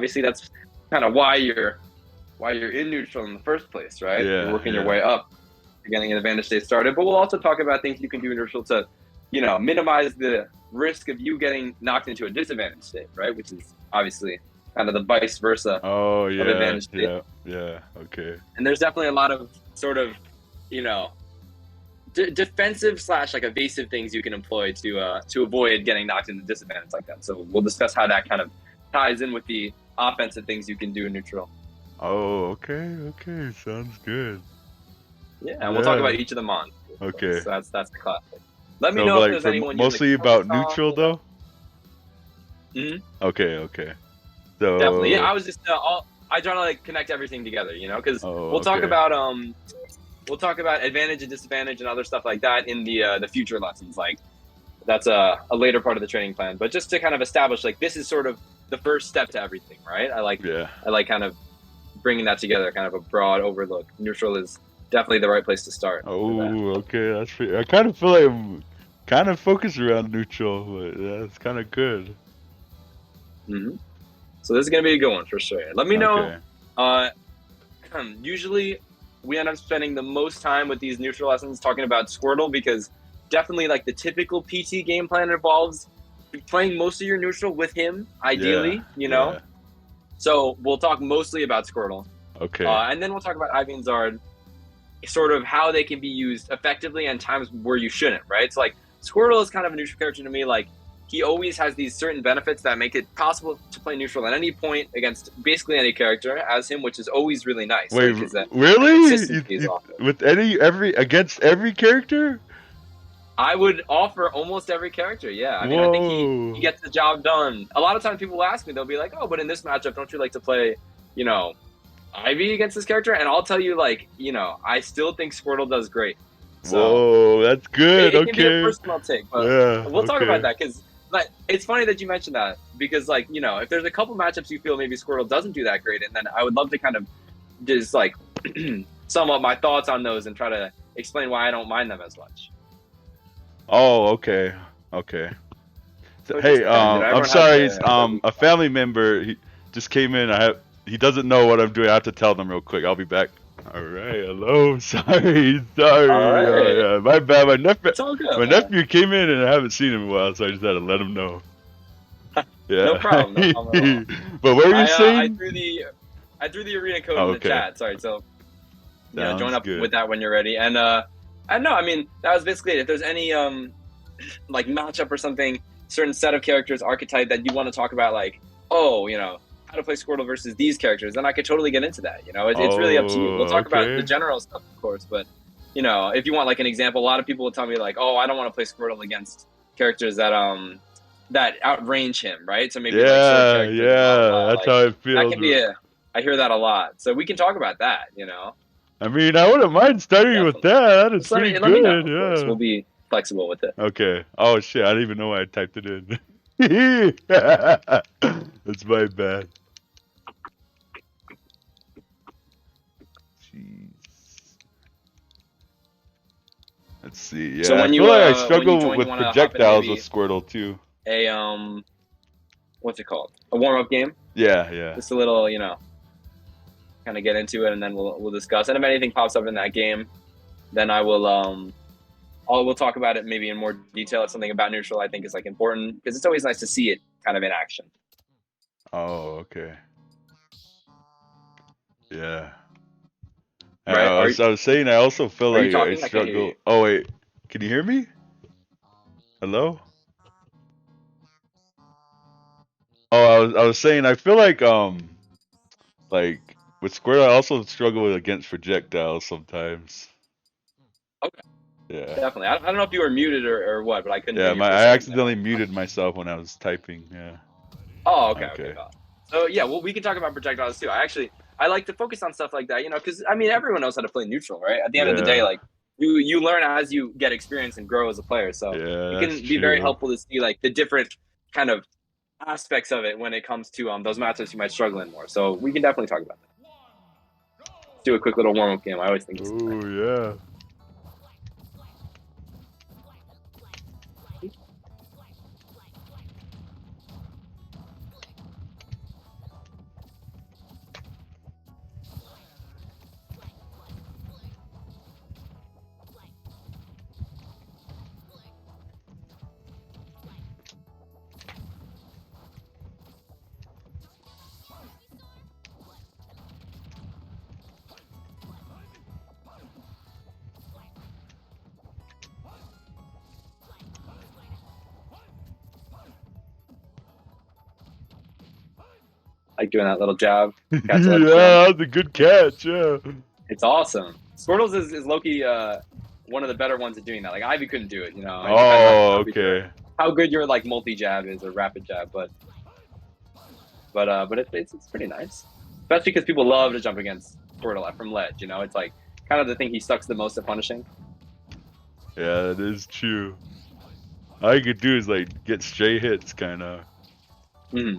obviously that's kind of why you're in neutral in the first place, right? You're working your way up, you're getting an advantage state started. But we'll also talk about things you can do in neutral to, minimize the risk of you getting knocked into a disadvantage state, right? Which is obviously kind of the vice versa of advantage state. Yeah, okay. And there's definitely a lot of sort of, defensive / like evasive things you can employ to avoid getting knocked into disadvantage like that. So we'll discuss how that kind of ties in with the offensive things you can do in neutral. Oh, okay, sounds good. Yeah, and we'll talk about each of them on. Okay. So that's the classic. Let me know if there's anyone mostly about neutral though. Mm-hmm. Okay. So definitely, yeah. I was just I try to like connect everything together, because we'll talk about advantage and disadvantage and other stuff like that in the future lessons. Like that's a later part of the training plan, but just to kind of establish like this is sort of the first step to everything, right? I like kind of bringing that together, kind of a broad overlook. Neutral is definitely the right place to start. Oh, okay, that's I kind of feel like I'm kind of focused around neutral, but that's kind of good. Mm-hmm. So this is gonna be a good one for sure. Let me know. Usually, we end up spending the most time with these neutral lessons talking about Squirtle because definitely like the typical PT game plan involves playing most of your neutral with him, ideally. So we'll talk mostly about Squirtle. Okay. And then we'll talk about Ivy and Zard, sort of how they can be used effectively and times where you shouldn't, right? So like Squirtle is kind of a neutral character to me. Like he always has these certain benefits that make it possible to play neutral at any point against basically any character as him, which is always really nice. Wait, that really? With against every character? I would offer almost every character, yeah. I mean, I think he gets the job done. A lot of times people will ask me, they'll be like, oh, but in this matchup, don't you like to play, Ivy against this character? And I'll tell you, like, I still think Squirtle does great. So, whoa, that's good. It can be a personal take, but we'll talk about that because it's funny that you mentioned that because, like, if there's a couple matchups you feel maybe Squirtle doesn't do that great, and then I would love to kind of just, like, sum up my thoughts on those and try to explain why I don't mind them as much. Oh, okay. So, hey, I'm sorry. A family member he just came in. He doesn't know what I'm doing. I have to tell them real quick. I'll be back. All right. Hello. Sorry. All right. Yeah, my bad. My nephew. It's all good, my nephew came in and I haven't seen him in a while, so I just had to let him know. Yeah. No problem. At all. But what were you saying? I threw the arena code in the chat. Sorry. So join up good. with that when you're ready. And I know. I mean, that was basically it. If there's any like matchup or something, certain set of characters, archetype that you want to talk about, like, how to play Squirtle versus these characters, then I could totally get into that. It's really up to you. We'll talk about the general stuff, of course, but if you want like an example, a lot of people will tell me like, oh, I don't want to play Squirtle against characters that outrange him, right? So maybe that's how it feels. That can be I hear that a lot. So we can talk about that, I mean, I wouldn't mind starting with that. It's pretty good. Let me know, of course. We'll be flexible with it. Okay. Oh shit! I didn't even know I typed it in. That's my bad. Jeez. Let's see. Yeah, so when I feel like I struggle with projectiles with Squirtle too. What's it called? A warm-up game. Yeah. Just a little, kind of get into it, and then we'll discuss. And if anything pops up in that game, then I will we'll talk about it maybe in more detail. If something about neutral I think is like important, because it's always nice to see it kind of in action. Oh, okay. Yeah. Right. I was saying I also feel like I struggle. Oh wait, can you hear me? Hello? Oh, I was saying I feel like with Squirtle I also struggle against projectiles sometimes. Okay. Yeah. Definitely. I don't know if you were muted or what, but I couldn't. Yeah, I accidentally muted myself when I was typing. Yeah. Oh, okay. So yeah, well, we can talk about projectiles too. I like to focus on stuff like that, because I mean everyone knows how to play neutral, right? At the end of the day, like you learn as you get experience and grow as a player. So it can be very helpful to see like the different kind of aspects of it when it comes to those matchups you might struggle in more. So we can definitely talk about that. Let's do a quick little warm-up game. I always think it's yeah. like doing that little jab. Yeah, that's a good catch. Yeah, it's awesome. Squirtle's is low-key one of the better ones at doing that. Like Ivy couldn't do it, you know. It depends on okay. how good your like multi-jab is or rapid jab, but it's pretty nice, especially because people love to jump against Squirtle from ledge. You know, it's like kind of the thing he sucks the most at punishing. Yeah, that is true. All you could do is like get stray hits, kind of.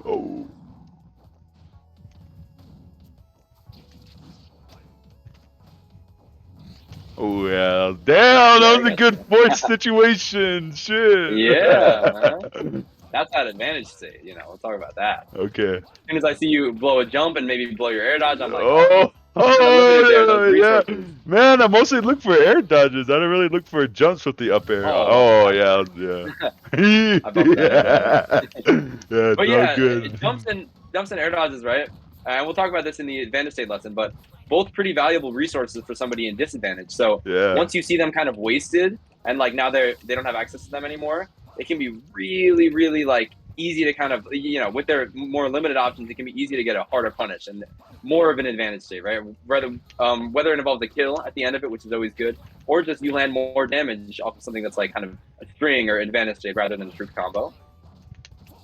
Oh. Oh yeah, damn! That was a good force situation. Shit. Yeah, man. That's that advantage state. You know, we'll talk about that. Okay. As soon as I see you blow a jump and maybe blow your air dodge, I'm like, yeah. Man, I mostly look for air dodges. I don't really look for jumps with the up air. Oh yeah. Yeah, but yeah, good. jumps and air dodges, right? And we'll talk about this in the advantage state lesson, but both pretty valuable resources for somebody in disadvantage. So once you see them kind of wasted and like now they don't have access to them anymore, it can be really, really like easy to kind of, you know, with their more limited options, it can be easy to get a harder punish and more of an advantage state, right? Whether it involves a kill at the end of it, which is always good, or just you land more damage off of something that's like kind of a string or advantage state rather than a truth combo.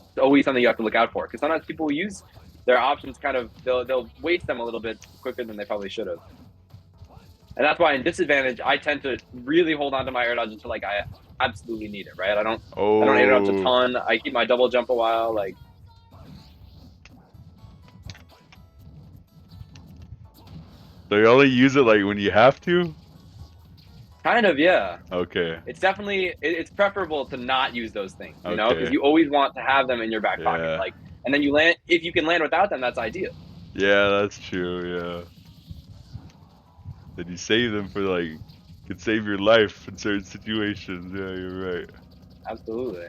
It's always something you have to look out for because sometimes people use their options kind of, they'll waste them a little bit quicker than they probably should have. And that's why in disadvantage, I tend to really hold on to my air dodge until like I absolutely need it, right? I don't air dodge a ton. I keep my double jump a while, like. So you only use it like when you have to? Kind of, yeah. Okay. It's definitely, it's preferable to not use those things, you know, because you always want to have them in your back pocket, like, and then you land. If you can land without them, that's ideal. Yeah, that's true. Yeah. Then you save them for like, could save your life in certain situations. Yeah, you're right. Absolutely.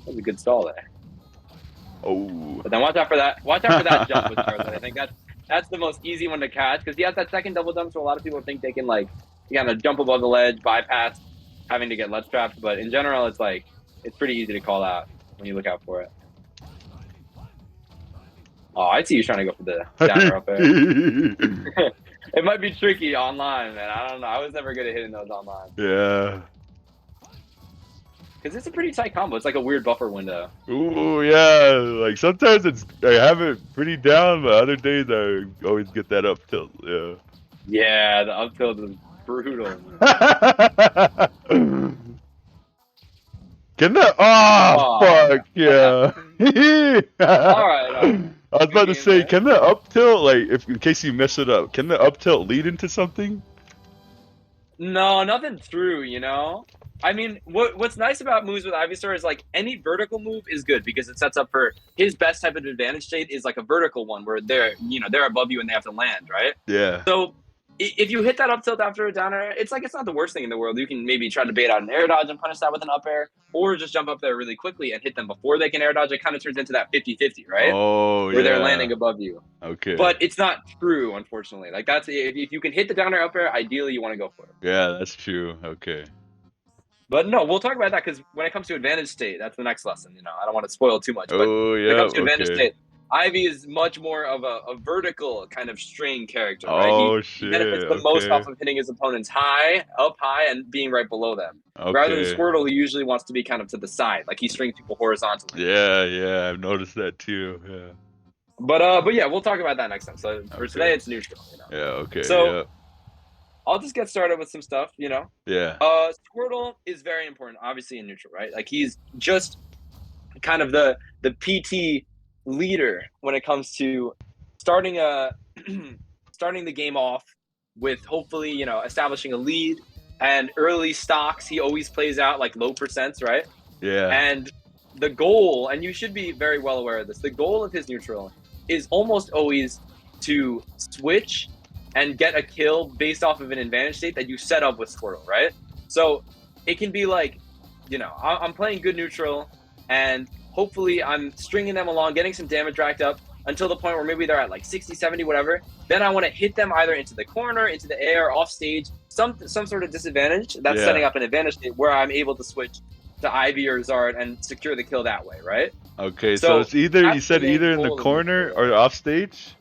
That was a good stall there. Oh. But then watch out for that. Watch out for that jump with Charizard. I think that's the most easy one to catch because he has that second double jump, so a lot of people think they can like kind of jump above the ledge, bypass having to get ledge trapped. But in general, it's like it's pretty easy to call out when you look out for it. Oh, I see you trying to go for the downer up there. It might be tricky online, man. I don't know. I was never good at hitting those online. Yeah. Because it's a pretty tight combo. It's like a weird buffer window. Ooh, yeah. Like sometimes I have it pretty down, but other days I always get that up tilt. Yeah. Yeah, the up tilt is brutal. Can that? Oh, fuck yeah. All right. I was about to say, can the up tilt, like, if in case you mess it up, can the up tilt lead into something? No, nothing true, you know? I mean, what's nice about moves with Ivysaur is, like, any vertical move is good because it sets up for his best type of advantage state is, like, a vertical one where they're above you and they have to land, right? Yeah. So if you hit that up tilt after a downer, it's like it's not the worst thing in the world. You can maybe try to bait out an air dodge and punish that with an up air, or just jump up there really quickly and hit them before they can air dodge. It kind of turns into that 50-50, right? Oh, where they're landing above you. Okay. But it's not true, unfortunately. Like that's if you can hit the downer up air, ideally you want to go for it. Yeah, that's true. Okay. But no, we'll talk about that because when it comes to advantage state, that's the next lesson. You know, I don't want to spoil too much. But when it comes to advantage state, Ivy is much more of a vertical kind of string character, right? Oh, he benefits the most off of hitting his opponents up high, and being right below them. Rather than Squirtle, who usually wants to be kind of to the side, like he strings people horizontally. Yeah, I've noticed that too. Yeah. But yeah, we'll talk about that next time. So for today, it's neutral. You know? Yeah. Okay. So I'll just get started with some stuff. You know. Yeah. Squirtle is very important, obviously in neutral, right? Like he's just kind of the PT leader when it comes to starting the game off with hopefully establishing a lead and early stocks. He always plays out like low percents, right? Yeah. And the goal, and you should be very well aware of this, the goal of his neutral is almost always to switch and get a kill based off of an advantage state that you set up with Squirtle, right? So it can be like, I'm playing good neutral and hopefully I'm stringing them along, getting some damage racked up until the point where maybe they're at like 60, 70, whatever. Then I want to hit them either into the corner, into the air, off stage, some sort of disadvantage that's setting up an advantage state where I'm able to switch to Ivy or Zard and secure the kill that way, right? Okay, so it's either you said either in the goal corner or off stage.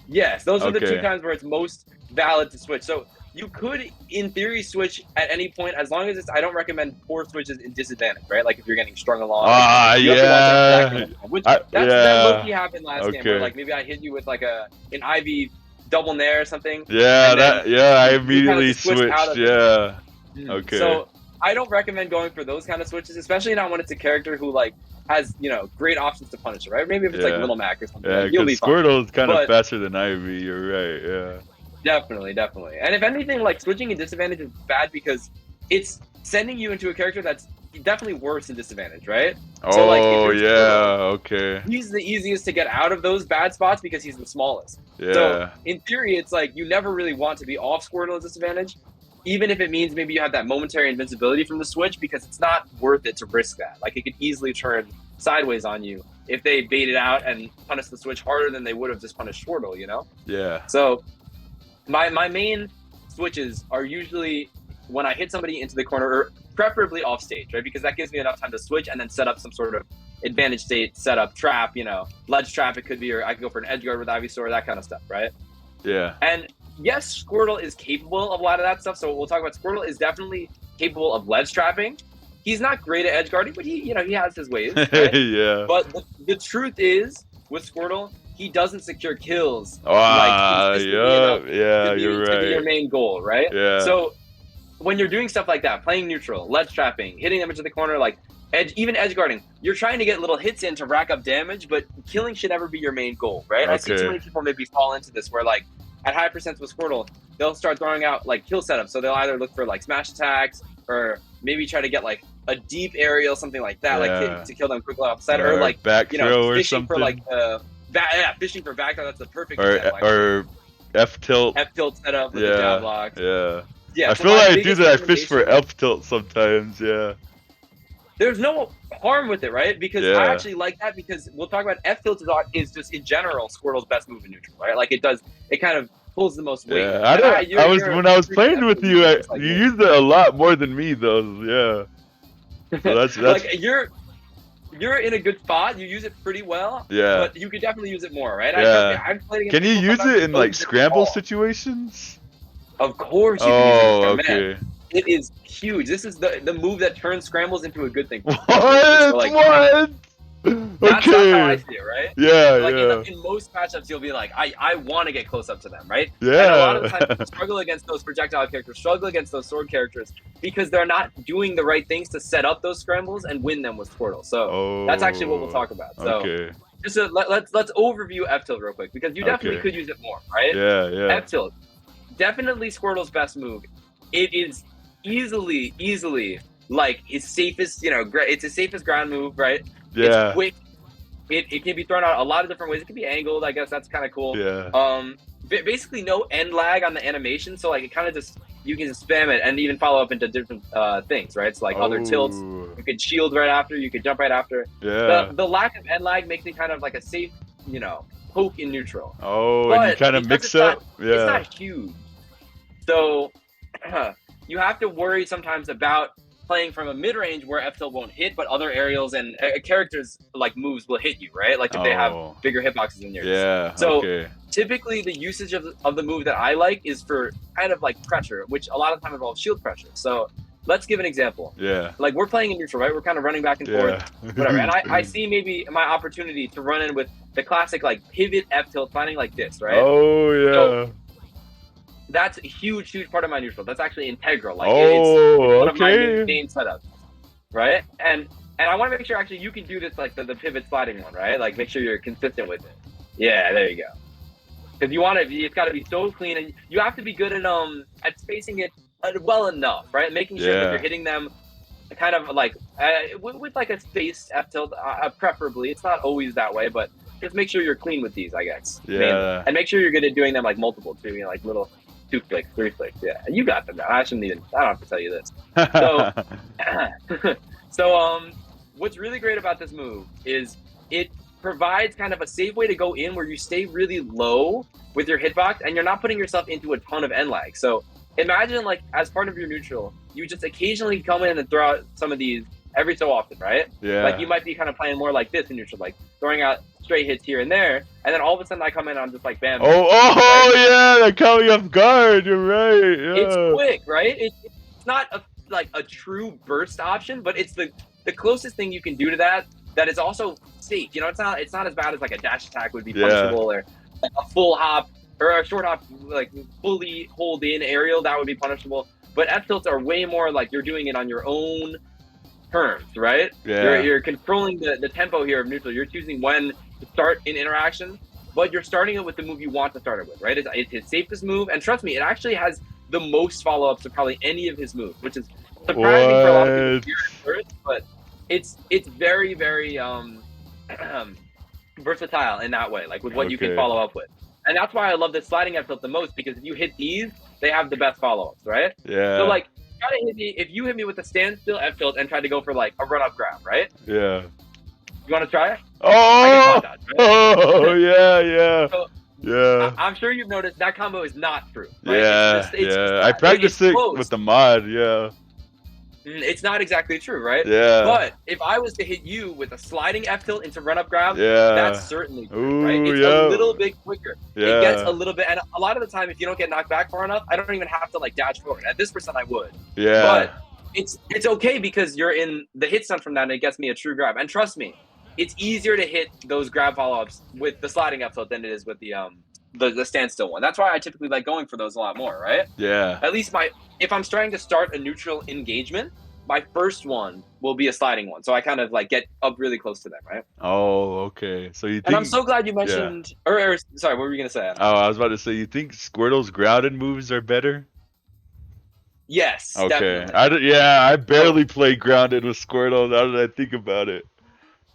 Yes, those are the two Okay. times where it's most valid to switch. So you could, in theory, switch at any point as long as it's. I don't recommend poor switches in disadvantage, right? Like if you're getting strung along. You have to watch out for that, which that low-key happened last game, where like maybe I hit you with like an Ivy double nair or something. Yeah, I immediately switched. Yeah. Okay. So I don't recommend going for those kind of switches, especially not when it's a character who like has great options to punish it, right? Maybe if it's like Little Mac or something. Yeah, like, you'll be Squirtle is kind of faster than Ivy. You're right. Yeah. Definitely. And if anything, like switching in disadvantage is bad because it's sending you into a character that's definitely worse in disadvantage, right? So, like, okay. He's the easiest to get out of those bad spots because he's the smallest. Yeah. So in theory, it's like you never really want to be off Squirtle at disadvantage, even if it means maybe you have that momentary invincibility from the switch, because it's not worth it to risk that. Like it could easily turn sideways on you if they bait it out and punish the switch harder than they would have just punished Squirtle, you know? Yeah. So my main switches are usually when I hit somebody into the corner, or preferably off stage, right? Because that gives me enough time to switch and then set up some sort of advantage state, setup, trap, ledge trap it could be, or I could go for an edge guard with Ivysaur, that kind of stuff, right? Yeah. And yes, Squirtle is capable of a lot of that stuff. So we'll talk about Squirtle is definitely capable of ledge trapping. He's not great at edge guarding, but he has his ways. Right? Yeah. But the truth is, with Squirtle, he doesn't secure kills. You're right. To be your main goal, right? Yeah. So when you're doing stuff like that, playing neutral, ledge trapping, hitting them into the corner, like even edge guarding, you're trying to get little hits in to rack up damage, but killing should never be your main goal, right? Okay. I see too many people maybe fall into this where like at high percents with Squirtle, they'll start throwing out like kill setups. So they'll either look for like smash attacks or maybe try to get like a deep aerial, something like that, like to kill them quickly off the side, or like back throw or fishing something. For like fishing for back throw. That's the perfect example. Or F tilt setup with the jab blocks. Yeah. I feel like I do that. I fish for F tilt sometimes. Yeah. There's no harm with it, right? Because I actually like that, because we'll talk about F tilt is just in general Squirtle's best move in neutral, right? Like it kind of pulls the most weight. Yeah, when I was playing with you, you used it a lot more than me, though. Yeah. So that's like you're in a good spot. You use it pretty well. Yeah. But you could definitely use it more, right? Yeah. I've played against Can you use it in like scramble situations? Of course you can use it. Okay. Man, it is huge. This is the move that turns scrambles into a good thing. What? So, like, what? That's how I see it, right? Yeah, like in most matchups, you'll be like, I want to get close up to them, right? Yeah. And a lot of the time, people struggle against those projectile characters, struggle against those sword characters, because they're not doing the right things to set up those scrambles and win them with Squirtle. So that's actually what we'll talk about. So just let's overview F tilt real quick, because you definitely could use it more, right? Yeah. F tilt, definitely Squirtle's best move. It is easily like his safest, it's his safest ground move, right? Yeah. It's quick. It can be thrown out a lot of different ways. It can be angled. I guess that's kind of cool. Yeah. Basically no end lag on the animation, so like it kind of just, you can just spam it and even follow up into different things, right? It's like other tilts. You could shield right after. You could jump right after. Yeah. The lack of end lag makes it kind of like a safe, poke in neutral. Oh, and you kind of mix up. It's not huge, so you have to worry sometimes about playing from a mid-range where F tilt won't hit, but other aerials and characters like moves will hit you, right? Like if they have bigger hitboxes than yours. Yeah. So typically the usage of the move that I like is for kind of like pressure, which a lot of time involves shield pressure. So let's give an example. Yeah. Like we're playing in neutral, right? We're kind of running back and forth, whatever. And I see maybe my opportunity to run in with the classic like pivot F tilt, finding like this, right? Oh yeah. So, that's a huge part of my neutral. That's actually integral. Like it's one of my main setups, right? And I want to make sure actually you can do this like the pivot sliding one, right? Like make sure you're consistent with it. Yeah, there you go. Because it's got to be so clean, and you have to be good at spacing it well enough, right? Making sure that you're hitting them kind of like with like a spaced F tilt, preferably. It's not always that way, but just make sure you're clean with these, I guess. Yeah. And make sure you're good at doing them like multiple too, like little 2 flicks, 3 flicks. Yeah, you got them now. I don't have to tell you this. So, what's really great about this move is it provides kind of a safe way to go in where you stay really low with your hitbox and you're not putting yourself into a ton of end lag. So imagine like as part of your neutral, you just occasionally come in and throw out some of these every so often, right? Yeah. Like you might be kind of playing more like this in neutral, like throwing out straight hits here and there, and then all of a sudden I come in and I'm just like bam. Right? Yeah, that caught me off guard. You're right. Yeah. It's quick, right? It's not a true burst option, but it's the closest thing you can do to that is also safe. You know, it's not as bad as like a dash attack would be punishable, or like a full hop or a short hop, like fully hold in aerial, that would be punishable. But F tilts are way more like you're doing it on your own terms, right? Yeah. You're controlling the tempo here of neutral. You're choosing when to start an interaction, but you're starting it with the move you want to start it with, right? It's his safest move, and trust me, it actually has the most follow-ups of probably any of his moves, which is surprising for a lot of people here at first, but it's very, very versatile in that way, like with what you can follow up with. And that's why I love this sliding F tilt the most, because if you hit these, they have the best follow-ups, right? Yeah. So like, try to hit me, if you hit me with a standstill F tilt and try to go for like a run-up grab, right? Yeah. You want to try it? Oh! Dodge, right? Oh, yeah. So, yeah. I'm sure you've noticed that combo is not true. Right? Yeah, it's I practiced it with the mod, yeah. It's not exactly true, right? Yeah. But if I was to hit you with a sliding F tilt into run up grab, yeah, that's certainly true, right? It's a little bit quicker. Yeah. It gets a little bit, and a lot of the time, if you don't get knocked back far enough, I don't even have to like dash forward. At this percent, I would. Yeah. But it's okay because you're in the hit stun from that, and it gets me a true grab. And trust me, it's easier to hit those grab follow ups with the sliding F tilt than it is with the standstill one. That's why I typically like going for those a lot more, right? Yeah. At least if I'm trying to start a neutral engagement, my first one will be a sliding one, so I kind of like get up really close to them, right? Oh, okay. So you think? And I'm so glad you mentioned. Yeah. Or sorry, what were you gonna say, Adam? Oh, I was about to say, you think Squirtle's grounded moves are better? Yes. Okay. I barely play grounded with Squirtle. Now that I think about it.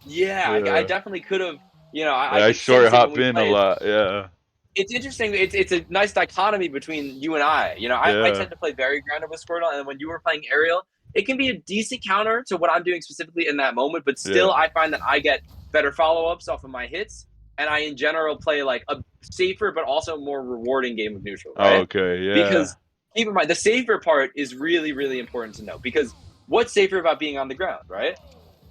Yeah. I definitely could have. You know, I short hop in a lot. Yeah. It's interesting. It's a nice dichotomy between you and I. You know, I tend to play very grounded with Squirtle, and when you were playing aerial, it can be a decent counter to what I'm doing specifically in that moment, but still I find that I get better follow-ups off of my hits, and I in general play like a safer but also more rewarding game of neutral, right? Okay, yeah. Because keep in mind, the safer part is really, really important to know, because what's safer about being on the ground, right?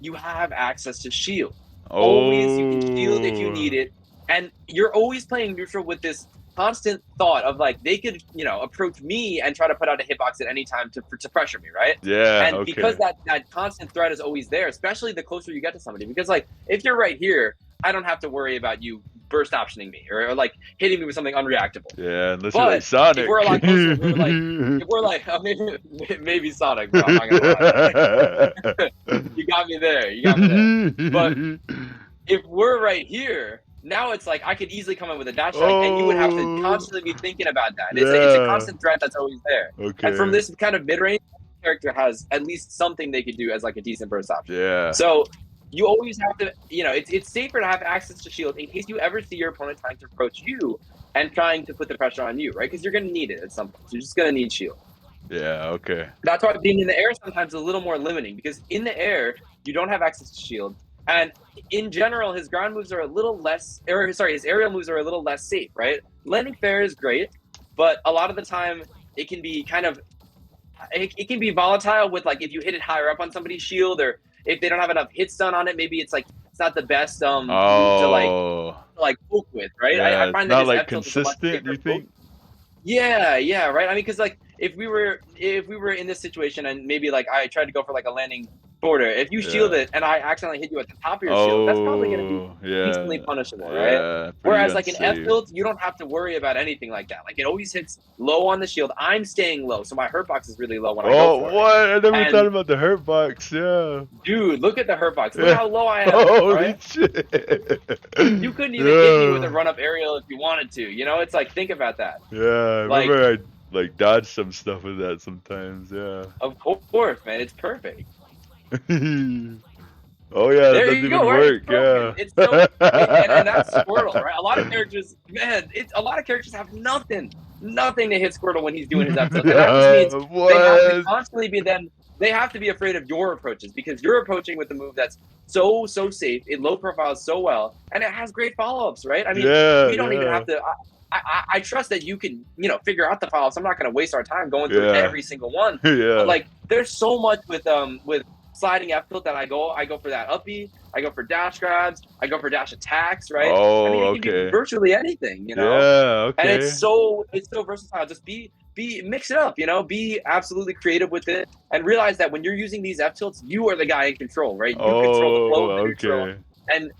You have access to shield. Always, you can shield if you need it, and you're always playing neutral with this constant thought of like they could, you know, approach me and try to put out a hitbox at any time to pressure me, right? Yeah. And because that constant threat is always there, especially the closer you get to somebody, because like if you're right here, I don't have to worry about you burst optioning me or like hitting me with something unreactable. Yeah, unless you're like Sonic. If we're a lot closer, if we're like maybe Sonic, bro, I'm not gonna lie. You got me there. But if we're right here, now it's like I could easily come in with a dash strike, and you would have to constantly be thinking about that. It's a constant threat that's always there. Okay. And from this kind of mid-range, character has at least something they could do as like a decent burst option. Yeah. So you always have to, you know, it's safer to have access to shield in case you ever see your opponent trying to approach you and trying to put the pressure on you, right? Because you're going to need it at some point. You're just going to need shield. Yeah, okay. That's why being in the air sometimes is a little more limiting, because in the air, you don't have access to shield. And in general, his ground moves are a little less, his aerial moves are a little less safe, right? Landing fair is great, but a lot of the time it can be it can be volatile with like if you hit it higher up on somebody's shield, or if they don't have enough hits done on it, maybe it's like it's not the best to like poke with, right? Yeah, I find that not like consistent. You think? Yeah, right. I mean, because like if we were in this situation and maybe like I tried to go for like a landing border, if you shield it and I accidentally hit you at the top of your shield, that's probably going to be decently punishable, right? Whereas like an F tilt, you don't have to worry about anything like that. Like it always hits low on the shield. I'm staying low, so my hurt box is really low when I go for it. What? I never thought about the hurt box. Yeah. Dude, look at the hurt box. Look how low I am. Holy right? shit. You couldn't even hit me with a run up aerial if you wanted to. You know, it's like think about that. Yeah, I remember I like dodge some stuff with that sometimes. Yeah. Of course, man. It's perfect. Oh yeah, that doesn't even work. Yeah. It's so, and that's Squirtle, right? A lot of characters, man, a lot of characters have nothing to hit Squirtle when he's doing his episodes. And that just means they have to constantly they have to be afraid of your approaches, because you're approaching with a move that's so safe, it low profiles so well, and it has great follow-ups, right? I mean, we don't even have to. I trust that you can, you know, figure out the follow-ups. I'm not going to waste our time going through every single one. Yeah. But like, there's so much with sliding F tilt that I go for that uppy, I go for dash grabs, I go for dash attacks, right? Oh, I mean, it can be okay. virtually anything, you know? Yeah, And okay. it's so versatile. Just mix it up, you know, be absolutely creative with it and realize that when you're using these F tilts, you are the guy in control, right? You control the flow of the neutral. Okay. And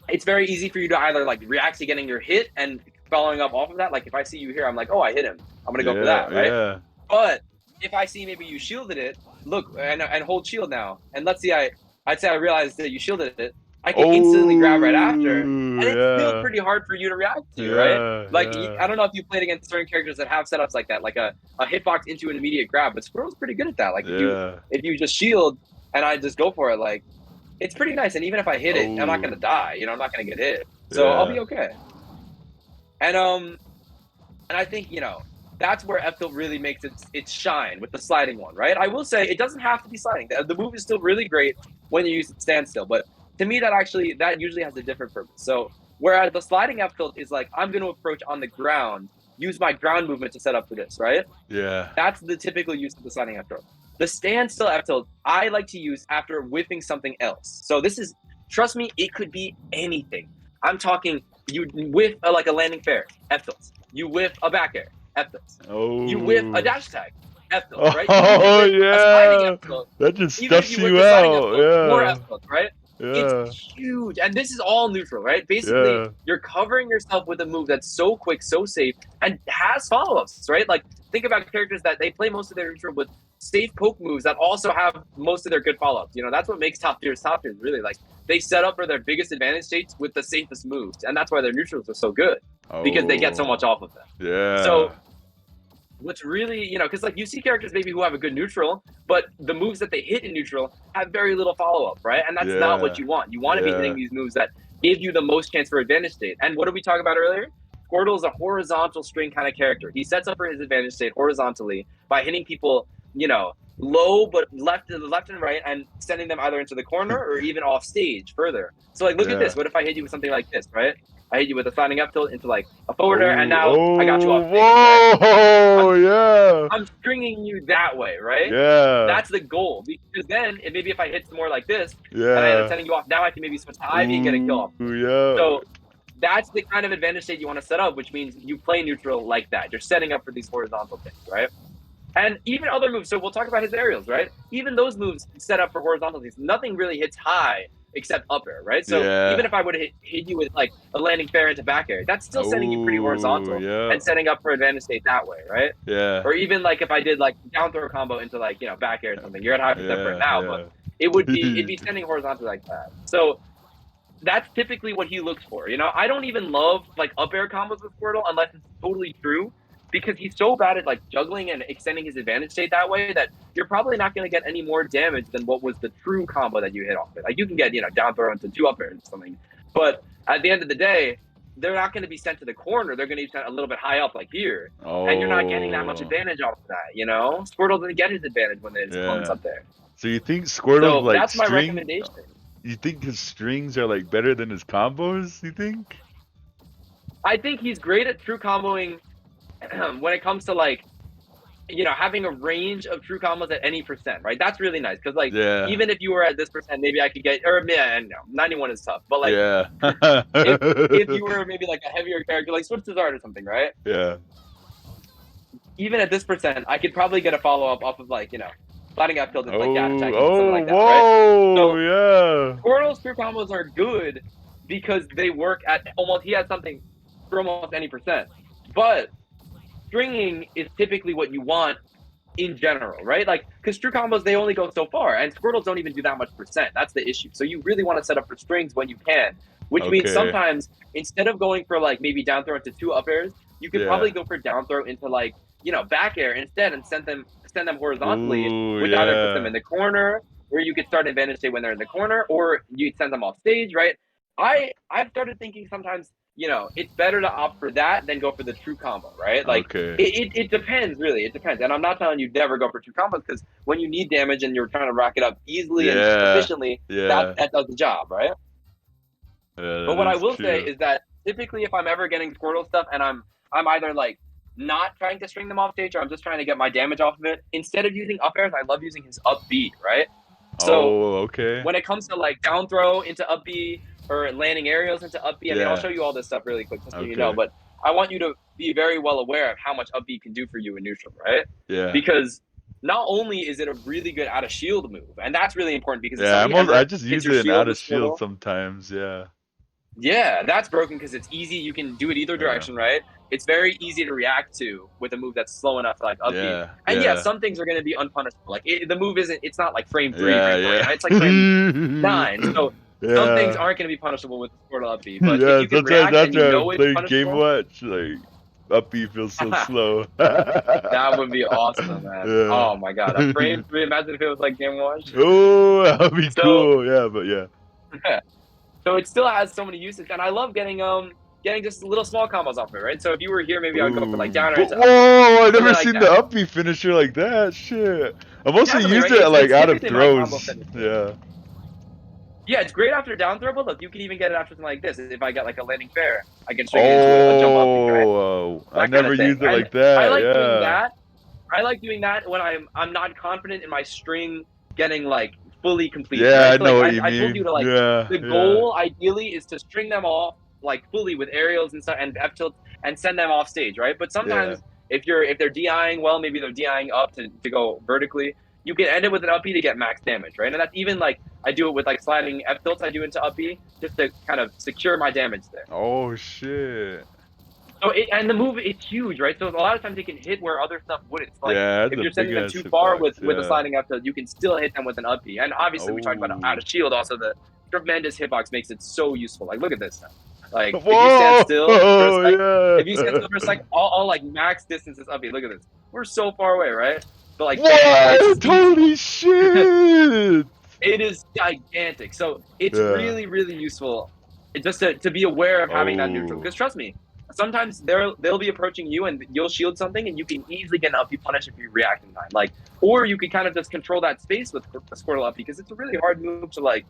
it's very easy for you to either like react to getting your hit and following up off of that. Like if I see you here, I'm like, oh, I hit him. I'm gonna go for that, right? Yeah. But if I see maybe you shielded it, look and hold shield now, and let's see, I'd say I realized that you shielded it. I can instantly grab right after, and it's still pretty hard for you to react to, right? Like I don't know if you played against certain characters that have setups like that, like a hitbox into an immediate grab, but Squirtle's pretty good at that. Like if you just shield and I just go for it, like it's pretty nice. And even if I hit it, I'm not gonna die. You know, I'm not gonna get hit, so I'll be okay. And I think, you know, that's where F tilt really makes its shine with the sliding one, right? I will say it doesn't have to be sliding. The move is still really great when you use it standstill, but to me that usually has a different purpose. So whereas the sliding F tilt is like, I'm going to approach on the ground, use my ground movement to set up for this, right? Yeah. That's the typical use of the sliding F tilt. The standstill F tilt I like to use after whiffing something else. So this is, trust me, it could be anything. I'm talking, you whiff like a landing fair, F tilts. You whiff a back air, F tilts. Oh. You whiff a dash tag, F tilt, right? Oh, yeah. That just stuffs you out. Yeah. More F tilts, right? Yeah. It's huge. And this is all neutral, right? Basically, you're covering yourself with a move that's so quick, so safe, and has follow-ups, right? Like, think about characters that they play most of their neutral with safe poke moves that also have most of their good follow-ups. You know, that's what makes top tiers, really. Like, they set up for their biggest advantage states with the safest moves. And that's why their neutrals are so good. Because they get so much off of them. Yeah. So what's really, you know, because like you see characters maybe who have a good neutral, but the moves that they hit in neutral have very little follow-up, right? And that's not what you want. You want to be hitting these moves that give you the most chance for advantage state. And what did we talk about earlier? Squirtle is a horizontal string kind of character. He sets up for his advantage state horizontally by hitting people, you know, low but left and right, and sending them either into the corner or even off stage further. So like, look at this. What if I hit you with something like this, right? I hit you with a sliding F tilt into like a forwarder, and now I got you off stage. Right? I'm stringing you that way, right? Yeah. That's the goal. Because then, maybe if I hit more like this, and I end up sending you off, now I can maybe switch to Ivy and get a kill off. So that's the kind of advantage state you want to set up, which means you play neutral like that. You're setting up for these horizontal things, right? And even other moves. So we'll talk about his aerials, right? Even those moves set up for horizontal things. Nothing really hits high except up air, right? So even if I would have hit you with like a landing fair into back air, that's still setting you pretty horizontal and setting up for advantage state that way, right? Yeah. Or even like if I did like down throw combo into like, you know, back air or something, you're at high percent for it now, but it'd be sending horizontal like that. So that's typically what he looks for. You know, I don't even love like up air combos with Squirtle unless it's totally true, because he's so bad at like juggling and extending his advantage state that way that you're probably not going to get any more damage than what was the true combo that you hit off it. Like you can get, you know, down throw into 2 up airs or something, but at the end of the day, they're not going to be sent to the corner. They're going to be sent a little bit high up like here, and you're not getting that much advantage off of that. You know, Squirtle doesn't get his advantage when there's opponents up there. So you think Squirtle like that's my recommendation. You think his strings are like better than his combos? You think? I think he's great at true comboing when it comes to like, you know, having a range of true combos at any percent, right? That's really nice because like even if you were at this percent, maybe I could get, or yeah, no, 91 is tough, but like if you were maybe like a heavier character like Switch Charizard or something, right? Yeah. Even at this percent, I could probably get a follow up off of like, you know, sliding out field like dash attacking something like that, right? So Squirtle's true combos are good because they work at almost, he has something for almost any percent, but stringing is typically what you want in general, right? Like, because true combos, they only go so far, and Squirtles don't even do that much percent. That's the issue. So you really want to set up for strings when you can, which means sometimes instead of going for like maybe down throw into 2 up airs, you could probably go for down throw into like, you know, back air instead and send them horizontally, which either put them in the corner, or you could start advantage state when they're in the corner, or you send them off stage, right? I've started thinking sometimes, you know, it's better to opt for that than go for the true combo, right? Like, it depends, really. It depends. And I'm not telling you never go for true combos, because when you need damage and you're trying to rack it up easily and efficiently, that does the job, right? But what I will say is that typically if I'm ever getting Squirtle stuff and I'm either like not trying to string them off stage or I'm just trying to get my damage off of it, instead of using up airs, I love using his up beat, right? So Oh, okay. when it comes to like down throw into up B or landing aerials into up B, I mean, I'll show you all this stuff really quick just so you know, but I want you to be very well aware of how much up B can do for you in neutral, right? Yeah. Because not only is it a really good out of shield move, and that's really important because yeah, I just use it in shield out of shield sometimes. Yeah. Yeah, that's broken because it's easy. You can do it either direction, right? It's very easy to react to with a move that's slow enough to like up B. And yeah, some things are going to be unpunishable. Like the move it's not like frame 3, frame 4, you know? It's like frame 9. So some things aren't going to be punishable with Squirtle up B. But if you can react and you know it's punishable, Game Watch, like up B feels so slow. That would be awesome, man. Yeah. Oh my god, a frame 3. Imagine if it was like Game Watch. Oh, that would be cool. Yeah, but yeah. So it still has so many uses, and I love getting just little small combos off of it, right? So if you were here, maybe I would go for like down or into up. Whoa, I've never seen the up B finisher like that. Shit. I've mostly used it like out of throws. Yeah. Yeah, it's great after down throw, but look, you can even get it after something like this. If I got like a landing fair, I can string it into a jump up B, right? Oh, I never used it like that. I like doing that. I like doing that when I'm not confident in my string getting like fully complete. Yeah, right? I know what you mean. I told you to like the goal ideally is to string them off like fully with aerials and stuff and F tilt and send them off stage, right? But sometimes if they're DIing well, maybe they're DIing up to go vertically, you can end it with an up B to get max damage, right? And that's even like I do it with like sliding F tilts I do into up B just to kind of secure my damage there. Oh shit. So and the move is huge, right? So a lot of times it can hit where other stuff wouldn't. Like if you're sending them too far with a sliding up tilt, you can still hit them with an up B. And obviously we talked about out of shield also. The tremendous hitbox makes it so useful. Like look at this. Like if you stand still for a second, if you stand still for a second, all like max distance is up B. Look at this. We're so far away, right? But like holy shit! It is gigantic. So it's really, really useful just to be aware of having that neutral. Because trust me, sometimes they'll be approaching you and you'll shield something and you can easily get an up B punish if you react in time. Like, or you can kind of just control that space with a Squirtle up because it's a really hard move to like,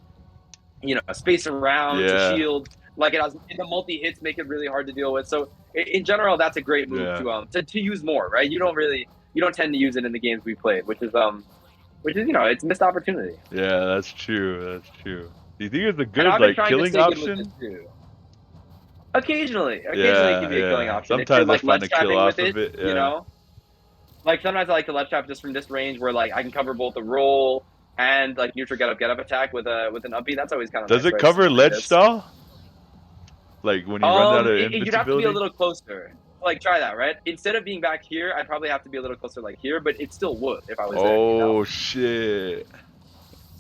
you know, space around to shield. Like it has the multi hits make it really hard to deal with. So in general, that's a great move to use more, right? You don't tend to use it in the games we played, which is you know, it's missed opportunity. Yeah, that's true. That's true. Do you think it's a good like killing option? Occasionally it can be a killing option. Sometimes like I find a kill off of it. You know, like sometimes I like to left trap just from this range where like I can cover both the roll and like neutral get up attack with an up B. That's always kind of Does it cover ledge stall? Like when you run out of invincibility? You'd have to be a little closer. Like try that, right? Instead of being back here, I'd probably have to be a little closer like here, but it still would if I was there. You know? Shit.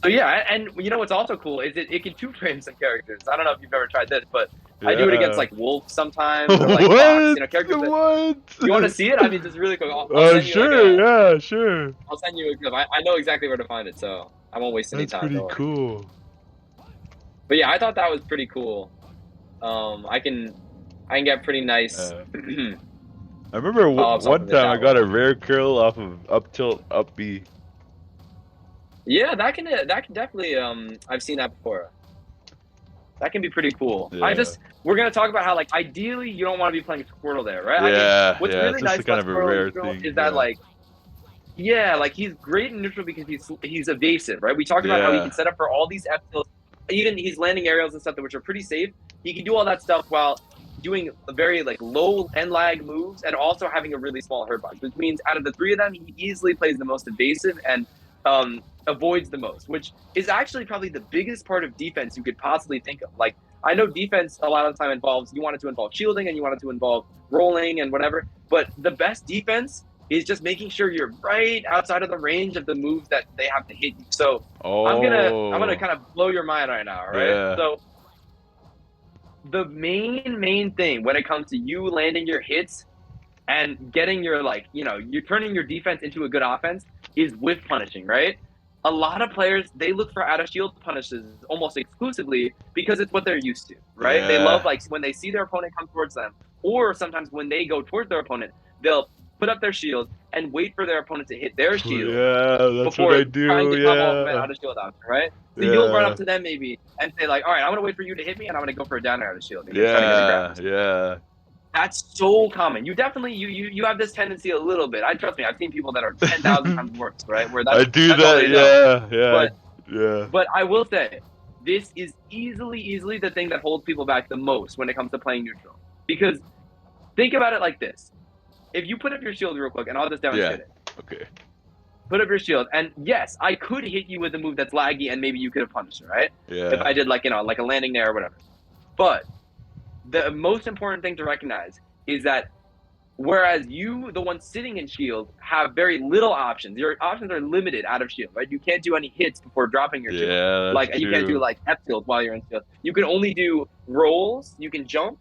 So yeah, and you know what's also cool is it can two frame some characters. I don't know if you've ever tried this, but I do it against like Wolf sometimes or like Fox, you know, characters you want to see it? I mean, just really quick. I'll send you sure. I'll send you a clip. I know exactly where to find it, so I won't waste any time. That's pretty cool. But yeah, I thought that was pretty cool. I can get pretty nice. I remember one time I got a rare curl off of up tilt up B. Yeah, that can definitely I've seen that before. That can be pretty cool. Yeah. We're gonna talk about how like ideally you don't want to be playing Squirtle there, right? Yeah, what's really nice kind about of a rare thing is that like like he's great in neutral because he's evasive, right? We talked about how he can set up for all these F tilts. Even he's landing aerials and stuff which are pretty safe. He can do all that stuff while doing very like low end lag moves and also having a really small hurt box, which means out of the three of them, he easily plays the most evasive and avoids the most, which is actually probably the biggest part of defense you could possibly think of. Like I know defense a lot of the time you want it to involve shielding and you want it to involve rolling and whatever, but the best defense is just making sure you're right outside of the range of the moves that they have to hit you. So I'm gonna kind of blow your mind right now, right? Yeah. So the main thing when it comes to you landing your hits and getting your like, you know, you're turning your defense into a good offense is whiff punishing, right? A lot of players, they look for out of shield punishes almost exclusively because it's what they're used to, right? They love like when they see their opponent come towards them, or sometimes when they go towards their opponent, they'll put up their shield and wait for their opponent to hit their shield. Yeah, that's what I do. Trying to come off an out of shield option, right? So you'll run up to them maybe and say like, all right, I'm gonna wait for you to hit me and I'm gonna go for a down out of shield. Yeah. That's so common. You definitely you have this tendency a little bit. Trust me, I've seen people that are 10,000 times worse, right? Where I do that. Yeah. Yeah. But I will say, this is easily the thing that holds people back the most when it comes to playing neutral. Because think about it like this. If you put up your shield real quick, and I'll just demonstrate it. Okay. Put up your shield, and yes, I could hit you with a move that's laggy, and maybe you could have punished it, right? Yeah. If I did like a landing there or whatever. But the most important thing to recognize is that whereas you, the one sitting in shield, have very little options. Your options are limited out of shield, right? You can't do any hits before dropping your shield. Yeah, that's You can't do like F tilt while you're in shield. You can only do rolls. You can jump.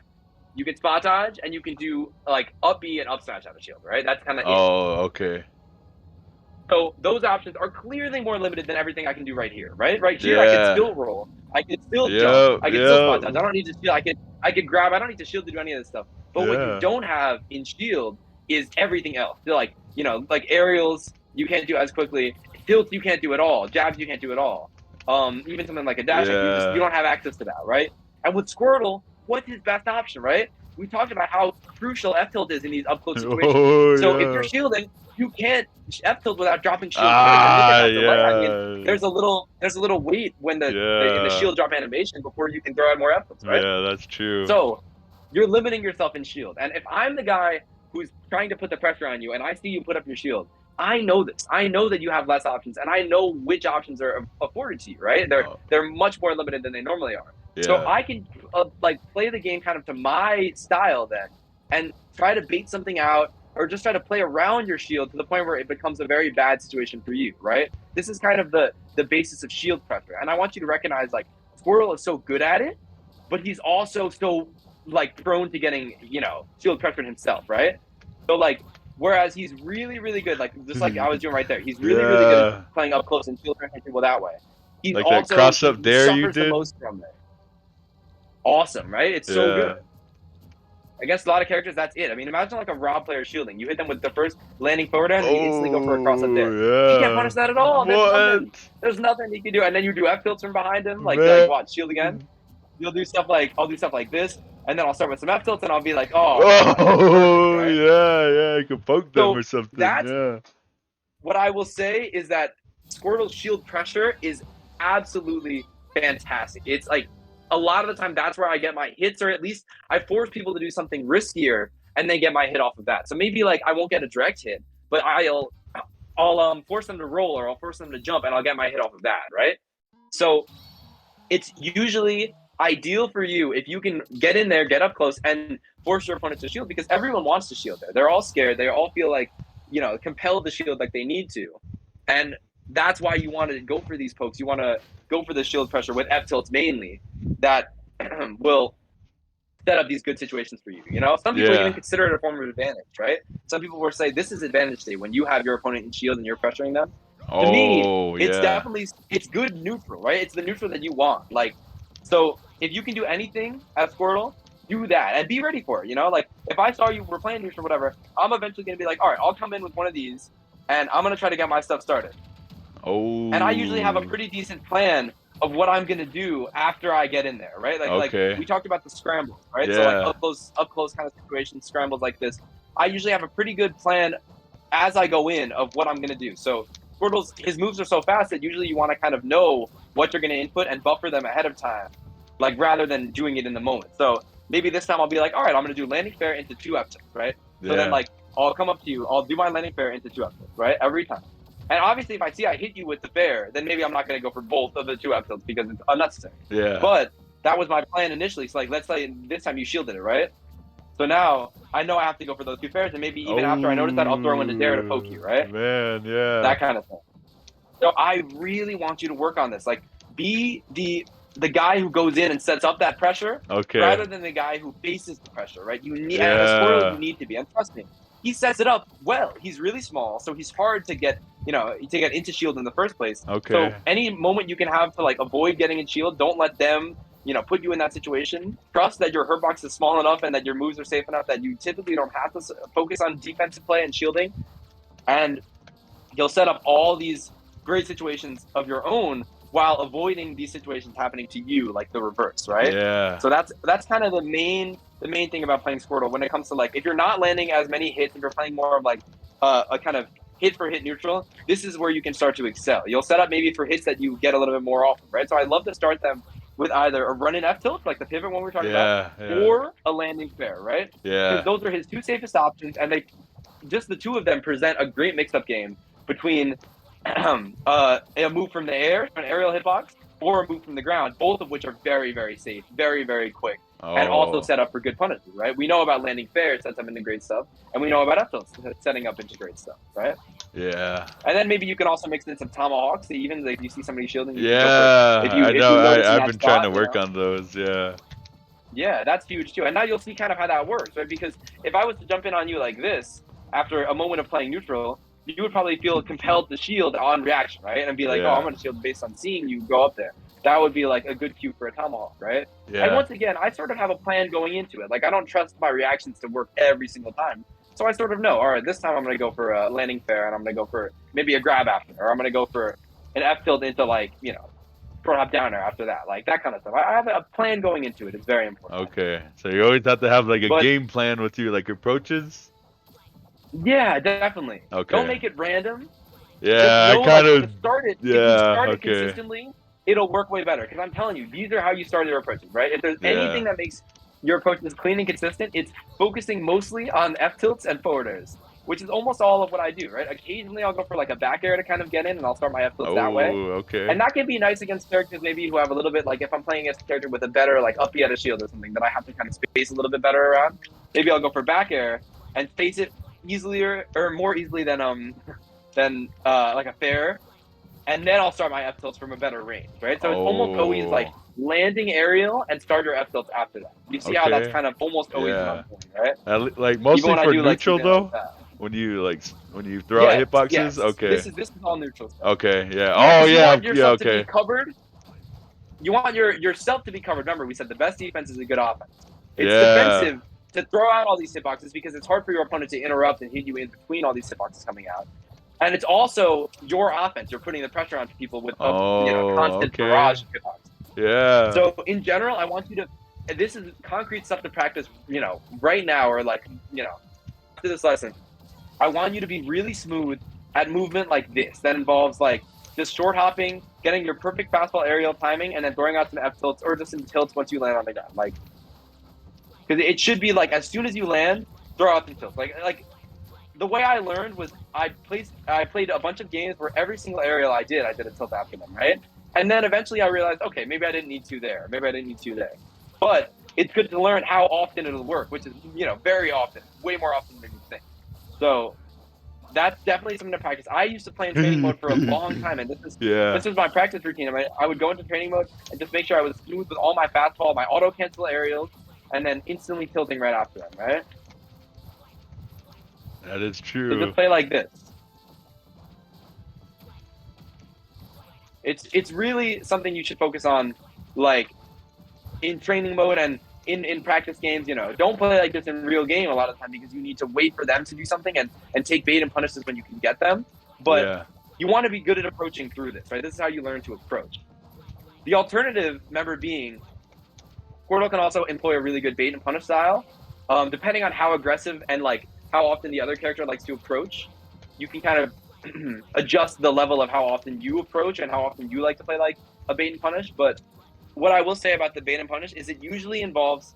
You can spot dodge, and you can do like up B and up smash out of shield, right? That's kind of it. Oh, okay. So those options are clearly more limited than everything I can do right here, right? Right here, I can still roll, I can still jump, I can still spot dodge. I don't need to shield. I can grab. I don't need to shield to do any of this stuff. But what you don't have in shield is everything else. So like like aerials, you can't do as quickly. Tilts, you can't do at all. Jabs, you can't do at all. Even something like a dash, you don't have access to that, right? And with Squirtle, what's his best option, right? We talked about how crucial F tilt is in these up close situations. So if you're shielding, you can't F tilt without dropping shield first. And I mean, there's a little wait when the shield drop animation before you can throw out more F tilts, right? Yeah, that's true. So you're limiting yourself in shield. And if I'm the guy who's trying to put the pressure on you, and I see you put up your shield, I know this. I know that you have less options, and I know which options are afforded to you, right? They're much more limited than they normally are. Yeah. So I can play the game kind of to my style then, and try to bait something out, or just try to play around your shield to the point where it becomes a very bad situation for you, right? This is kind of the basis of shield pressure, and I want you to recognize Squirtle is so good at it, but he's also so prone to getting shield pressured himself, right? So whereas he's really good, just like I was doing right there, he's really good at playing up close and shield pressure people that way. He's like also that cross up there you did the most from it. Awesome, right? It's so good. Against a lot of characters, that's it. I mean, imagine a Rob player shielding. You hit them with the first landing forward end, and you instantly go for a cross up there. Yeah. He can't punish that at all. There's nothing he can do. And then you do F tilts from behind him, watch, shield again. You'll do stuff I'll do stuff like this, and then I'll start with some F tilts, and I'll be like, right? Yeah, you can poke them or something. What I will say is that Squirtle's shield pressure is absolutely fantastic. It's a lot of the time that's where I get my hits, or at least I force people to do something riskier and then get my hit off of that. So maybe I won't get a direct hit, but I'll force them to roll, or I'll force them to jump, and I'll get my hit off of that, right? So it's usually ideal for you if you can get in there, get up close, and force your opponent to shield, because everyone wants to shield there. They're all scared. They all feel compelled to shield like they need to. And that's why you want to go for these pokes. You want to go for the shield pressure with F tilts mainly that will set up these good situations for you. Some people even consider it a form of advantage, right? Some people will say this is advantage state when you have your opponent in shield and you're pressuring them. To me, it's good neutral, right? It's the neutral that you want. So if you can do anything at Squirtle, do that and be ready for it. If I saw you were playing neutral or whatever, I'm eventually going to be all right, I'll come in with one of these and I'm going to try to get my stuff started. And I usually have a pretty decent plan of what I'm going to do after I get in there, right? We talked about the scrambles, right? Yeah. So up close kind of situations, scrambles like this. I usually have a pretty good plan as I go in of what I'm going to do. So Squirtle's, his moves are so fast that usually you want to kind of know what you're going to input and buffer them ahead of time, rather than doing it in the moment. So maybe this time I'll be all right, I'm going to do landing fair into 2 F tilts, right? So then I'll come up to you, I'll do my landing fair into 2 F tilts, right? Every time. And obviously if I see I hit you with the fair, then maybe I'm not going to go for both of the 2 F tilts because it's unnecessary. Yeah. But that was my plan initially. So let's say this time you shielded it, right? So now I know I have to go for those 2 fairs, and maybe even after I notice that, I'll throw in a dare to poke you, right? Man, yeah. That kind of thing. So I really want you to work on this. Be the guy who goes in and sets up that pressure, rather than the guy who faces the pressure, right? You need, and as Squirtle, you need to be. And trust me, he sets it up well. He's really small, so he's hard to get, to get into shield in the first place. So any moment you can have to avoid getting in shield, don't let them, put you in that situation. Trust that your hurt box is small enough and that your moves are safe enough that you typically don't have to focus on defensive play and shielding. And he'll set up all these great situations of your own while avoiding these situations happening to you, like the reverse, right? Yeah. So that's kind of the main thing about playing Squirtle when it comes to if you're not landing as many hits, if you're playing more of a kind of hit for hit neutral, this is where you can start to excel. You'll set up maybe for hits that you get a little bit more often, right? So I love to start them with either a run in F tilt, like the pivot one we were talking about, or a landing fair, right? Yeah. Because those are his two safest options, and they just the two of them present a great mix-up game between a move from the air, an aerial hitbox, or a move from the ground, both of which are very, very safe, very, very quick, and also set up for good punishment, right? We know about landing fair sets up into great stuff, and we know about F tilts setting up into great stuff, right? Yeah. And then maybe you can also mix in some tomahawks, even like you see somebody shielding. Yeah, I know. I've been trying to work on those. Yeah. Yeah, that's huge too. And now you'll see kind of how that works, right? Because if I was to jump in on you like this after a moment of playing neutral, you would probably feel compelled to shield on reaction, right? And be like, oh, I'm going to shield based on seeing you go up there. That would be like a good cue for a tomahawk, right? Yeah. And once again, I sort of have a plan going into it. Like, I don't trust my reactions to work every single time. So I sort of know, all right, this time I'm going to go for a landing fair, and I'm going to go for maybe a grab after, or I'm going to go for an F tilt into, like, you know, drop downer after that, like that kind of stuff. I have a plan going into it. It's very important. Okay, so you always have to have like a game plan with your like approaches. Yeah, definitely. Okay. Don't make it random. Yeah, I kind of start it. Yeah. If you start it consistently, it'll work way better. Because I'm telling you, these are how you start your approaches, right? If there's anything that makes your approaches clean and consistent, it's focusing mostly on F tilts and forward airs, which is almost all of what I do, right? Occasionally I'll go for like a back air to kind of get in, and I'll start my F tilts that way. Okay. And that can be nice against characters maybe who have a little bit, like if I'm playing against a character with a better like up at a shield or something that I have to kind of space a little bit better around. Maybe I'll go for back air and face it easier or more easily than like a fair, and then I'll start my F tilts from a better range, right? So it's almost always like landing aerial and start your F tilts after that. You see how that's kind of almost always on point, right? Like mostly for neutral though. When you throw out hitboxes, yes. Okay. This is all neutral stuff. Okay, yeah. You want yourself to be covered. You want yourself to be covered. Remember, we said the best defense is a good offense. It's defensive to throw out all these hitboxes because it's hard for your opponent to interrupt and hit you in between all these hitboxes coming out. And it's also your offense. You're putting the pressure on people with a constant barrage of hitboxes. Yeah. So in general, I want you to. This is concrete stuff to practice. Right now or like after this lesson. I want you to be really smooth at movement like this. That involves like just short hopping, getting your perfect fastball aerial timing, and then throwing out some F tilts or just some tilts once you land on the ground. Like, because it should be like as soon as you land, throw out some tilts. Like the way I learned was I played a bunch of games where every single aerial I did a tilt after them, right? And then eventually I realized, okay, maybe I didn't need to there, maybe I didn't need to there. But it's good to learn how often it'll work, which is very often, way more often than you think. So that's definitely something to practice. I used to play in training mode for a long time, and this was my practice routine. I would go into training mode and just make sure I was smooth with all my fastball, my auto cancel aerials, and then instantly tilting right after them, right? That is true. So just play like this. It's really something you should focus on, like in training mode and in practice games. Don't play like this in real game a lot of the time because you need to wait for them to do something and take bait and punishes when you can get them. But you want to be good at approaching through this, right? This is how you learn to approach. The alternative, remember, being Squirtle can also employ a really good bait and punish style. Depending on how aggressive and like how often the other character likes to approach, you can kind of adjust the level of how often you approach and how often you like to play like a bait and punish. But what I will say about the bait and punish is it usually involves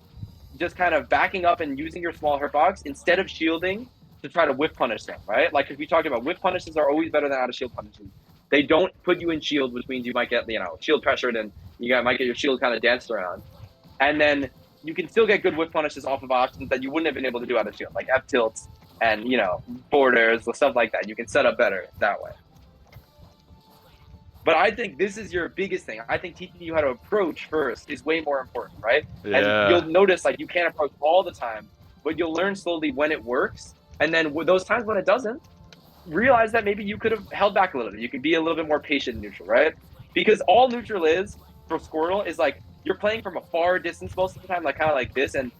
just kind of backing up and using your small hitbox instead of shielding to try to whiff punish them, right? Like, because we talked about whiff punishes are always better than out of shield punishes. They don't put you in shield, which means you might get shield pressured and might get your shield kind of danced around. And then you can still get good whiff punishes off of options that you wouldn't have been able to do out of shield, like F tilts and borders, stuff like that. You can set up better that way. But I think this is your biggest thing. I think teaching you how to approach first is way more important, right? Yeah. And you'll notice like you can't approach all the time, but you'll learn slowly when it works. And then with those times when it doesn't, realize that maybe you could have held back a little bit. You could be a little bit more patient in neutral, right? Because all neutral is for Squirtle is like you're playing from a far distance most of the time, like kind of like this. And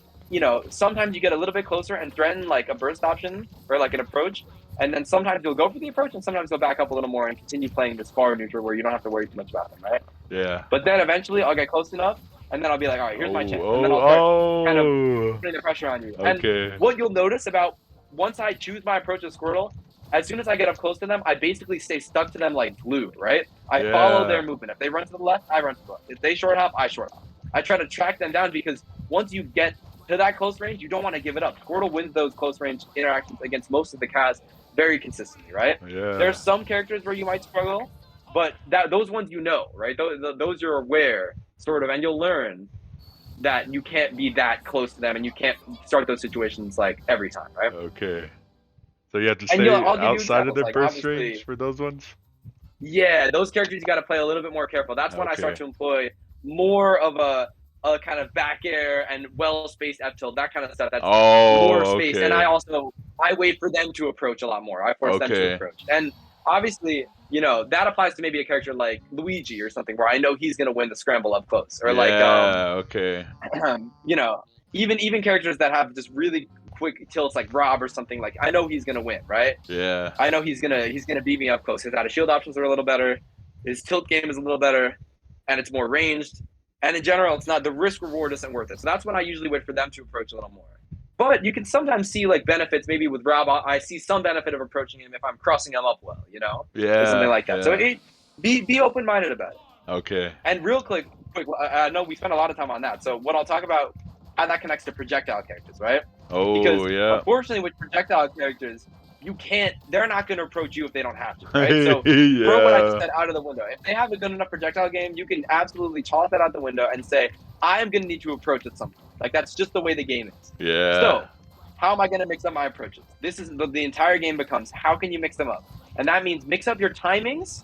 sometimes you get a little bit closer and threaten like a burst option or like an approach. And then sometimes you'll go for the approach and sometimes you'll back up a little more and continue playing this far neutral where you don't have to worry too much about them, right? Yeah. But then eventually I'll get close enough and then I'll be like, all right, here's my chance. And then I'll start kind of putting the pressure on you. Okay. And what you'll notice about once I choose my approach with Squirtle as soon as I get up close to them, I basically stay stuck to them like glue, right? I follow their movement. If they run to the left, I run to the left. If they short hop, I short hop. I try to track them down because once you get to that close range, you don't want to give it up. Squirtle wins those close range interactions against most of the cast very consistently, right? Yeah. There's some characters where you might struggle, but those ones right? Those you're aware, sort of, and you'll learn that you can't be that close to them and you can't start those situations like every time, right? Okay. So you have to stay outside of their burst range for those ones? Yeah, those characters you got to play a little bit more careful. That's when I start to employ more of a kind of back air and well-spaced F tilt, that kind of stuff. That's more space. And I wait for them to approach a lot more. I force them to approach. And obviously, that applies to maybe a character like Luigi or something where I know he's going to win the scramble up close. Or even characters that have just really quick tilts like Rob or something, like I know he's going to win, right? Yeah. I know he's going to beat me up close. His out of shield options are a little better. His tilt game is a little better and it's more ranged. And in general, it's not, the risk reward isn't worth it. So that's when I usually wait for them to approach a little more. But you can sometimes see like benefits. Maybe with Rob, I see some benefit of approaching him if I'm crossing him up well, Yeah. Or something like that. So be open-minded about it. Okay. And real quick, I know we spent a lot of time on that. So what I'll talk about, how that connects to projectile characters, right? Oh, because unfortunately with projectile characters, they're not going to approach you if they don't have to, right? So throw what I just said out of the window. If they have a good enough projectile game, you can absolutely toss that out the window and say, I am going to need to approach at some point. Like, that's just the way the game is. Yeah. So how am I going to mix up my approaches? This is the entire game becomes, how can you mix them up? And that means mix up your timings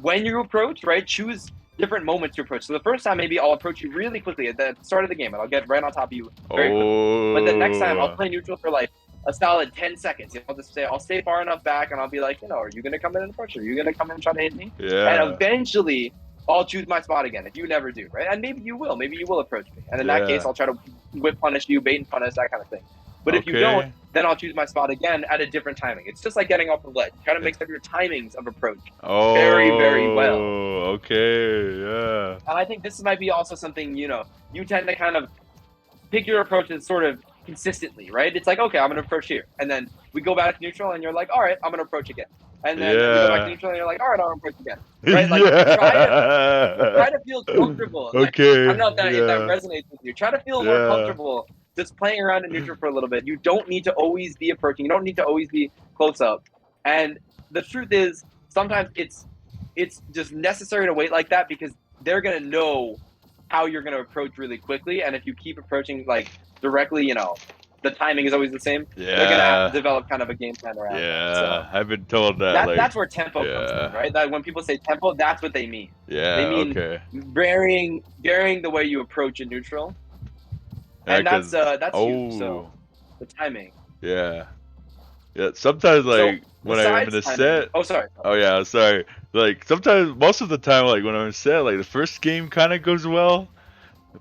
when you approach, right? Choose different moments to approach. So the first time, maybe I'll approach you really quickly at the start of the game, and I'll get right on top of you very quickly. But the next time, I'll play neutral for like a solid 10 seconds. I'll just say, I'll stay far enough back, and I'll be like, are you going to come in and approach? Are you going to come in and try to hit me? Yeah. And eventually, I'll choose my spot again if you never do, right? And maybe you will. Maybe you will approach me. And in that case, I'll try to whip punish you, bait and punish, that kind of thing. But if you don't, then I'll choose my spot again at a different timing. It's just like getting off the ledge. Try to mix up your timings of approach very, very well. Okay, yeah. And I think this might be also something, you tend to kind of pick your approaches sort of consistently, right? It's like, okay, I'm going to approach here. And then we go back to neutral and you're like, all right, I'm going to approach again. And then we go back to neutral and you're like, all right, I'll approach again. Right? Like, try to feel comfortable. Okay. I don't know if that resonates with you. Try to feel more comfortable just playing around in neutral for a little bit. You don't need to always be approaching. You don't need to always be close up. And the truth is, sometimes it's just necessary to wait like that because they're going to know how you're going to approach really quickly. And if you keep approaching like directly, the timing is always the same. Yeah. They're going to have to develop kind of a game plan around that. So I've been told that. That's where tempo comes in, right? That when people say tempo, that's what they mean. Yeah, they mean varying the way you approach in neutral. And that's huge. So the timing. Yeah. Yeah. Sometimes when I'm in a set. Oh, sorry. Oh yeah, sorry. Like sometimes, most of the time, like when I'm in a set, like the first game kind of goes well,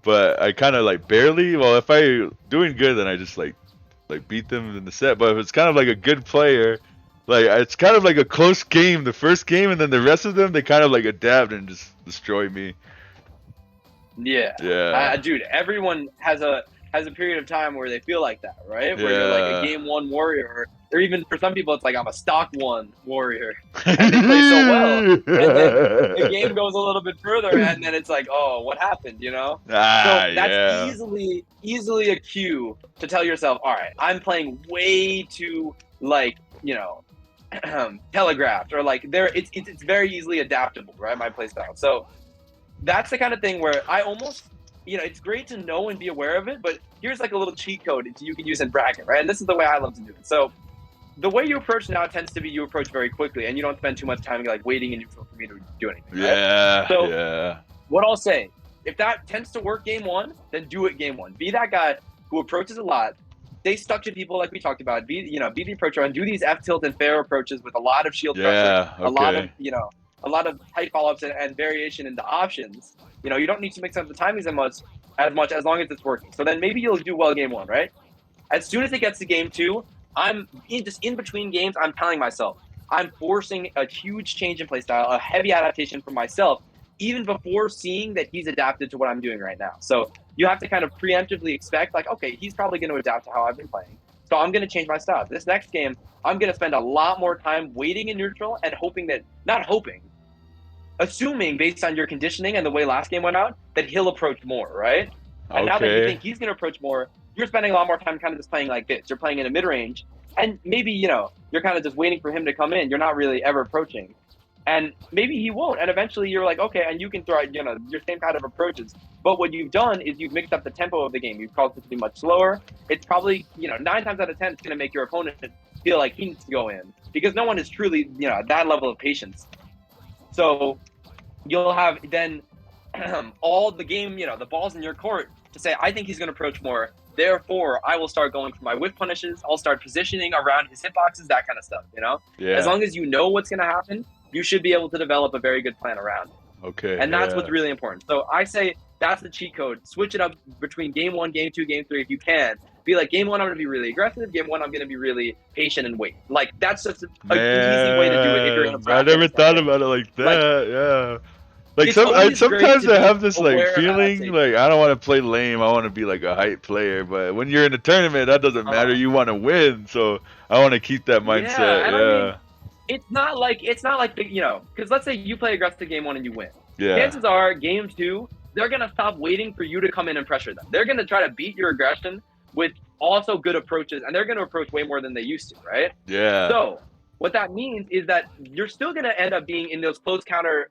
but I kind of like barely. Well, if I doing good, then I just like beat them in the set. But if it's kind of like a good player, like it's kind of like a close game, the first game, and then the rest of them they kind of like adapt and just destroy me. Yeah. Dude, everyone has a period of time where they feel like that, right? Where you're like a game one warrior, or even for some people, it's like I'm a stock one warrior, and they play so well, and then the game goes a little bit further, and then it's like, oh, what happened, So that's easily a cue to tell yourself, all right, I'm playing way too telegraphed, or like it's very easily adaptable, right? My play style. So that's the kind of thing where I almost. It's great to know and be aware of it, but here's like a little cheat code you can use in bracket, right? And this is the way I love to do it. So the way you approach now tends to be you approach very quickly, and you don't spend too much time like waiting in neutral for me to do anything. Right? So what I'll say, if that tends to work game one, then do it game one. Be that guy who approaches a lot. Stay stuck to people like we talked about. Be the approacher and do these F tilt and fair approaches with a lot of shield pressure, a lot of tight follow-ups and variation in the options. You don't need to mix up the timings as much as long as it's working. So then maybe you'll do well game one, right? As soon as it gets to game two, I'm in between games, I'm telling myself, I'm forcing a huge change in play style, a heavy adaptation for myself, even before seeing that he's adapted to what I'm doing right now. So you have to kind of preemptively expect, like, okay, he's probably going to adapt to how I've been playing. So I'm going to change my style. This next game, I'm going to spend a lot more time waiting in neutral and assuming based on your conditioning and the way last game went out, that he'll approach more, right? And now that you think he's going to approach more, you're spending a lot more time kind of just playing like this. You're playing in a mid-range, and maybe, you're kind of just waiting for him to come in. You're not really ever approaching. And maybe he won't. And eventually you're like, okay, and you can throw out, your same kind of approaches. But what you've done is you've mixed up the tempo of the game. You've caused it to be much slower. It's probably, 9 times out of 10, it's going to make your opponent feel like he needs to go in. Because no one is truly, at that level of patience. So you'll have then all the game, the ball's in your court to say, I think he's going to approach more. Therefore, I will start going for my whiff punishes. I'll start positioning around his hitboxes, that kind of stuff, Yeah. As long as you know what's going to happen, you should be able to develop a very good plan around it. Okay. And that's what's really important. So I say that's the cheat code. Switch it up between game 1, game 2, game 3 if you can. Be like, game 1, I'm going to be really aggressive. Game 1, I'm going to be really patient and wait. Like, that's just an easy way to do it if you're in a practice. I never thought about it like that, yeah. Like sometimes I have this like feeling like I don't want to play lame. I want to be like a hype player. But when you're in a tournament, that doesn't matter. You want to win, so I want to keep that mindset. Yeah. I mean, it's not like because let's say you play aggressive game 1 and you win. Yeah. Chances are game 2, they're gonna stop waiting for you to come in and pressure them. They're gonna try to beat your aggression with also good approaches, and they're gonna approach way more than they used to, right? Yeah. So what that means is that you're still gonna end up being in those close counter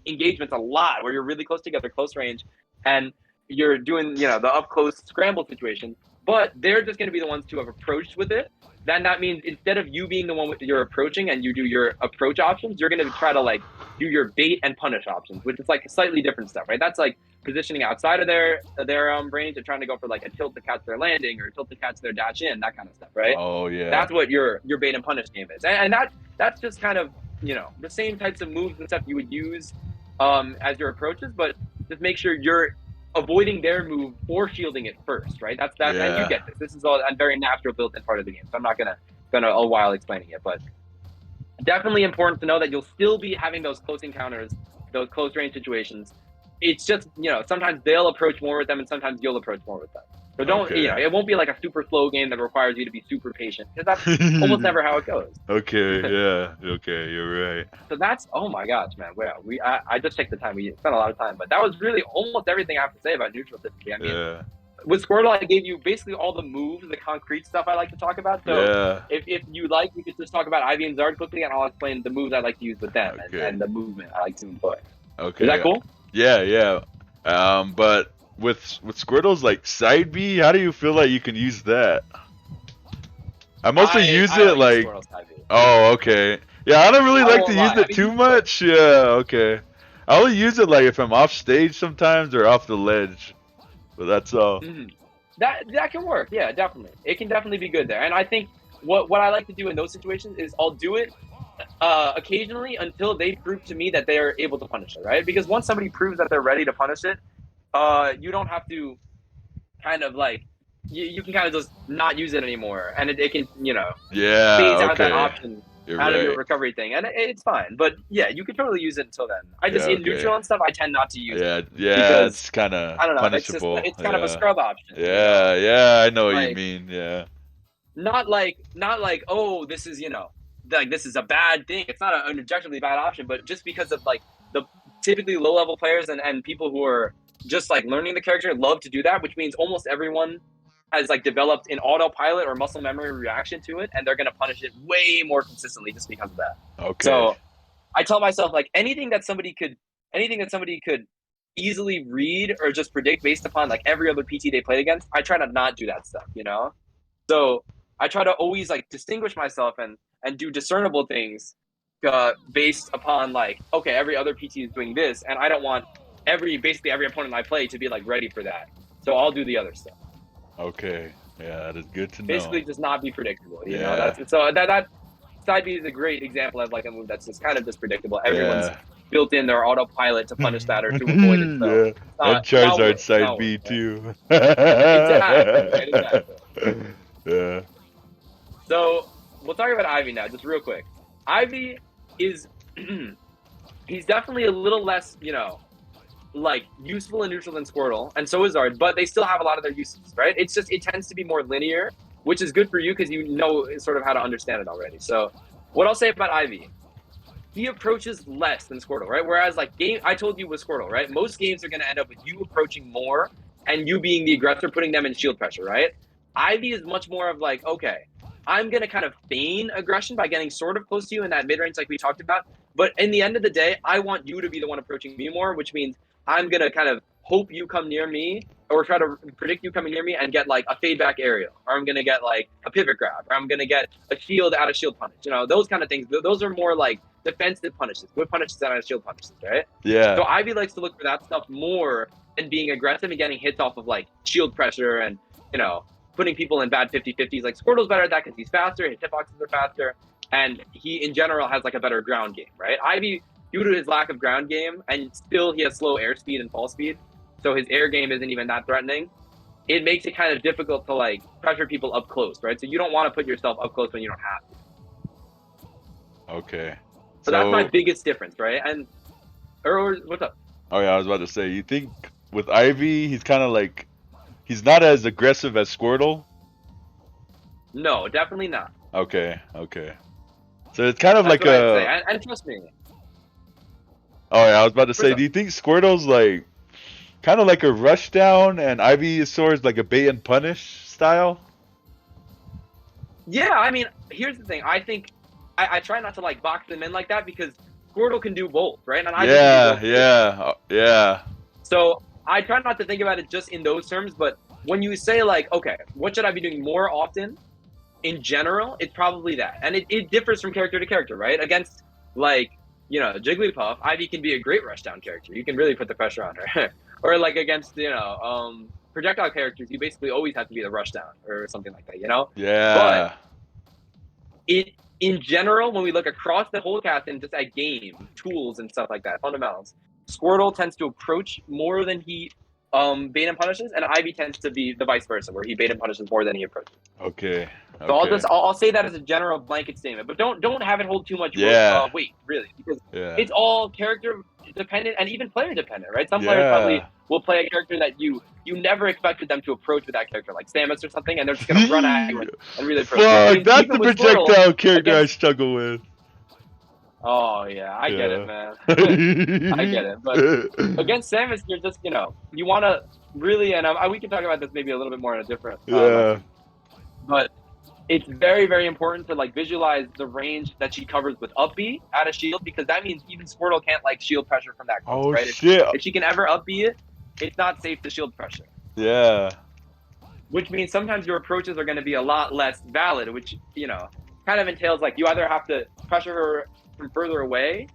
engagements a lot, where you're really close together, close range, and you're doing the up close scramble situation. But they're just gonna be the ones to have approached with it. Then that means instead of you being the one with your approaching and you do your approach options, you're gonna try to do your bait and punish options, which is slightly different stuff, right? That's positioning outside of their range and trying to go for a tilt to catch their landing or a tilt to catch their dash in, that kind of stuff, right? Oh yeah. That's what your bait and punish game is, and that's just kind of the same types of moves and stuff you would use as your approaches, but just make sure you're avoiding their move or shielding it first, right? That's Yeah. And you get this. This is all a very natural built-in part of the game, so I'm not gonna a while explaining it, but definitely important to know that you'll still be having those close encounters, those close range situations. It's just sometimes they'll approach more with them, and sometimes you'll approach more with them. So don't it won't be like a super slow game that requires you to be super patient, because that's almost never how it goes. Okay, yeah, okay, you're right. So that's, oh my gosh, man, wow, I just checked the time. We spent a lot of time, but that was really almost everything I have to say about neutral typically. I mean, with Squirtle, I gave you basically all the moves, the concrete stuff I like to talk about. So if you like, we could just talk about Ivy and Zard quickly, and I'll explain the moves I like to use with them and the movement I like to employ. Okay. Is that cool? Yeah. But with Squirtle's side B, how do you feel like you can use that? I mostly use it oh, okay. Yeah, I don't really like to use it too much. Yeah, okay. I only use it if I'm off stage sometimes or off the ledge. But that's all. Mm-hmm. That can work. Yeah, definitely. It can definitely be good there. And I think what I like to do in those situations is I'll do it occasionally until they prove to me that they are able to punish it, right? Because once somebody proves that they're ready to punish it, you don't have to kind of you can kind of just not use it anymore, and it can phase out that option out of your recovery thing, and it's fine. But yeah, you can totally use it until then. I just in neutral and stuff, I tend not to use it. Yeah, it's kind of punishable. It's kind of a scrub option. Yeah, I know what you mean. Yeah, not like oh, this is this is a bad thing. It's not an objectively bad option, but just because of the typically low level players and people who are just learning the character love to do that, which means almost everyone has developed an autopilot or muscle memory reaction to it, and they're gonna punish it way more consistently just because of that. Okay. So I tell myself anything that somebody could easily read or just predict based upon every other PT they played against, I try to not do that stuff, So I try to always distinguish myself and do discernible things based upon okay, every other PT is doing this, and I don't want basically every opponent I play to be ready for that. So I'll do the other stuff. Okay. Yeah, that is good to know. Basically, just not be predictable. You know, that side B is a great example of a move that's just kind of just predictable. Everyone's built in their autopilot to punish that or to avoid it. So and Charizard side B too. Exactly. Yeah. So we'll talk about Ivy now, just real quick. Ivy is he's definitely a little less, useful and neutral than Squirtle, and so is Zard, but they still have a lot of their uses, right? It's just it tends to be more linear which is good for you because you know sort of how to understand it already. So what I'll say about Ivy, he approaches less than Squirtle, right? Whereas like I told you with Squirtle, right? Most games are going to end up with you approaching more and you being the aggressor, putting them in shield pressure, right? Ivy is much more of like, okay, I'm going to kind of feign aggression by getting sort of close to you in that mid range like we talked about. But in the end of the day, I want you to be the one approaching me more, which means I'm going to kind of hope you come near me or try to predict you coming near me and get like a fade back aerial, or I'm going to get like a pivot grab, or I'm going to get a shield out of shield punish. You know, those kind of things. Those are more like defensive punishes. Good punishes out of shield punishes, right? Yeah. So Ivy likes to look for that stuff more than being aggressive and getting hits off of like shield pressure and, you know, putting people in bad 50-50s. Like Squirtle's better at that because he's faster, his hitboxes are faster, and he in general has like a better ground game, right? Ivy, due to his lack of ground game, and still he has slow airspeed and fall speed, so his air game isn't even that threatening. It makes it kind of difficult to like pressure people up close, right? So you don't want to put yourself up close when you don't have to. Okay. So that's my biggest difference, right? And or what's up? Oh yeah, I was about to say, you think with Ivy, he's kind of like, he's not as aggressive as Squirtle? No, definitely not. Okay, okay. So it's kind of that's like a... and trust me. Oh yeah, I was about to say, do you think Squirtle's like, kind of like a rush down and Ivysaur is like a bait and punish style? Yeah, I mean, here's the thing. I think I try not to like box them in like that because Squirtle can do both, right? And Ivy can do both. Yeah. So I try not to think about it just in those terms, but when you say like, okay, what should I be doing more often? In general, it's probably that. And it differs from character to character, right? Against like, you know, Jigglypuff, Ivy can be a great rushdown character. You can really put the pressure on her. Or like against, you know, projectile characters, you basically always have to be the rushdown or something like that, you know? Yeah. But in general, when we look across the whole cast and just at game, tools and stuff like that, fundamentals, Squirtle tends to approach more than he bait and punishes, and Ivy tends to be the vice versa, where he bait and punishes more than he approaches. Okay. So I'll say that as a general blanket statement, but don't have it hold too much weight, really, because it's all character dependent and even player dependent, right? Some players probably will play a character that you never expected them to approach with that character, like Samus or something, and they're just gonna run at you and really approach. Fuck, that's the projectile character I struggle with. Oh yeah, I get it, man. I get it. But against Samus, you're just, you know, you want to really, and we can talk about this maybe a little bit more in a different. But it's very, very important to like visualize the range that she covers with up B out of shield, because that means even Squirtle can't like shield pressure from that close, right? If she can ever up B it, it's not safe to shield pressure. Yeah. Which means sometimes your approaches are going to be a lot less valid, which, you know, kind of entails like you either have to pressure her from further away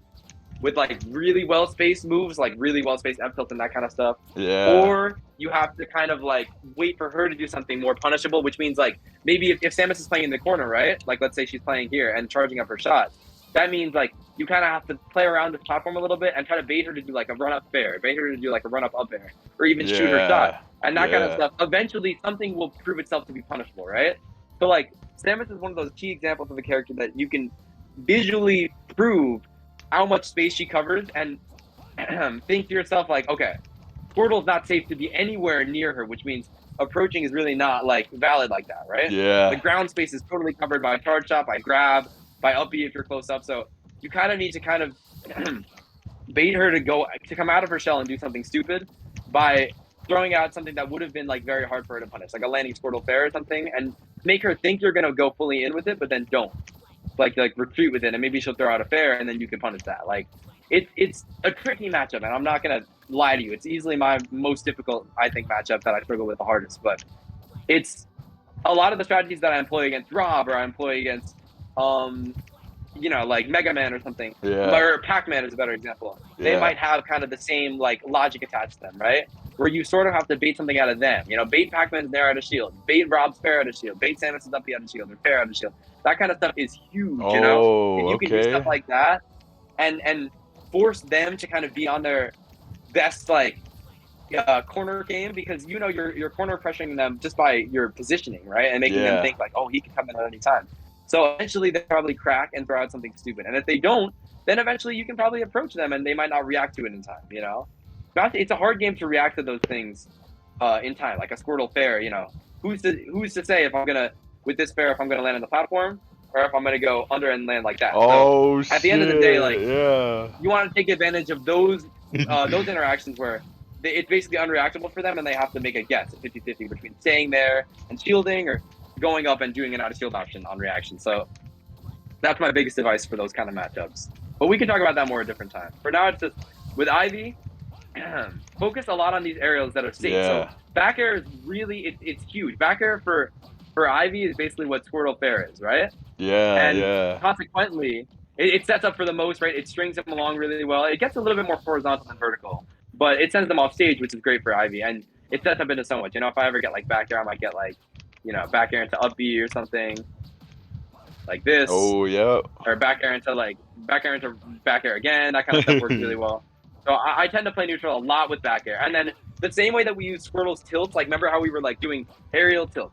with like really well spaced moves, like really well spaced F tilt and that kind of stuff. Yeah. Or you have to kind of like wait for her to do something more punishable, which means like maybe if Samus is playing in the corner, right? Like let's say she's playing here and charging up her shot. That means like you kind of have to play around the platform a little bit and try to bait her to do like a run up fair, bait her to do like a run up air, or even shoot her shot and that kind of stuff. Eventually something will prove itself to be punishable, right? So like Samus is one of those key examples of a character that you can visually prove how much space she covers and think to yourself like, okay, Squirtle's not safe to be anywhere near her, which means approaching is really not like valid like that, right? Yeah. The ground space is totally covered by charge shot, by grab, by up B if you're close up. So you kind of need to kind of bait her to come out of her shell and do something stupid by throwing out something that would have been like very hard for her to punish, like a landing Squirtle fair or something, and make her think you're gonna go fully in with it, but then don't. Like retreat with it, and maybe she'll throw out a fair, and then you can punish that. Like it's a tricky matchup, and I'm not gonna lie to you. It's easily my most difficult, I think, matchup that I struggle with the hardest. But it's a lot of the strategies that I employ against Rob, or I employ against, you know, like Mega Man or something, or Pac-Man is a better example. They might have kind of the same like logic attached to them, right? Where you sort of have to bait something out of them. You know, bait Pac-Man's there out of shield, bait Rob's fair out of shield, bait Samus's up out of shield, or fair out of shield. That kind of stuff is huge, you know? And you can do stuff like that and force them to kind of be on their best, like, corner game, because you know you're corner pressuring them just by your positioning, right? And making them think, like, oh, he can come in at any time. So eventually they'll probably crack and throw out something stupid. And if they don't, then eventually you can probably approach them and they might not react to it in time, you know? It's a hard game to react to those things in time, like a Squirtle fair, you know? Who's to say if I'm going to with this pair if I'm going to land on the platform or if I'm going to go under and land like that. Oh, so at the end of the day, like yeah. you want to take advantage of those interactions where it's basically unreactable for them and they have to make a guess, a 50-50 between staying there and shielding or going up and doing an out of shield option on reaction. So that's my biggest advice for those kind of matchups. But we can talk about that more at a different time. For now, it's just with Ivy, focus a lot on these aerials that are safe. Yeah. So back air is really it's huge. Back air for Ivy is basically what Squirtle fair is, right? Yeah, and yeah. consequently, it sets up for the most, right? It strings them along really well. It gets a little bit more horizontal than vertical, but it sends them off stage, which is great for Ivy. And it sets up into so much. You know, if I ever get like back air, I might get like, you know, back air into up B or something like this. Oh, yeah. Or back air into back air again. That kind of stuff works really well. So I tend to play neutral a lot with back air. And then the same way that we use Squirtle's tilts, like remember how we were like doing aerial tilt.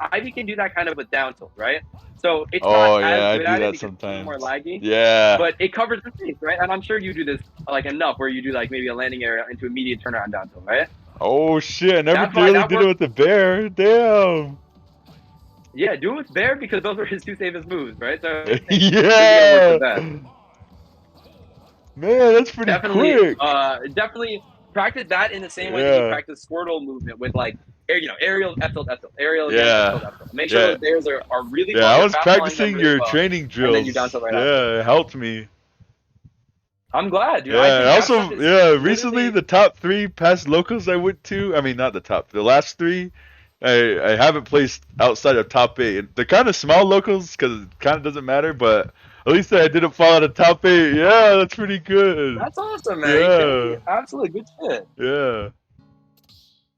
Ivy can do that kind of with down tilt, right? So it's not as good I at do it that sometimes. It's more laggy. Yeah. But it covers the space, right? And I'm sure you do this like enough where you do like maybe a landing area into immediate turnaround down tilt, right? Oh shit, I never really did it with the bear. Damn. Yeah, do it with bear because those are his two safest moves, right? So yeah. Man, that's pretty quick. Definitely practice that in the same way that you practice Squirtle movement with like aerial F tilt, aerial F tilt. Make sure those bears are really yeah, I was practicing your training drills. And then you down tilt it helped me. I'm glad, dude. Yeah, also, recently the top 3 past locals I went to, I mean, not the last 3, I haven't placed outside of top 8. They're kind of small locals because it kind of doesn't matter, but at least I didn't fall out of top 8. Yeah, that's pretty good. That's awesome, man. Yeah. Absolutely good shit. Yeah.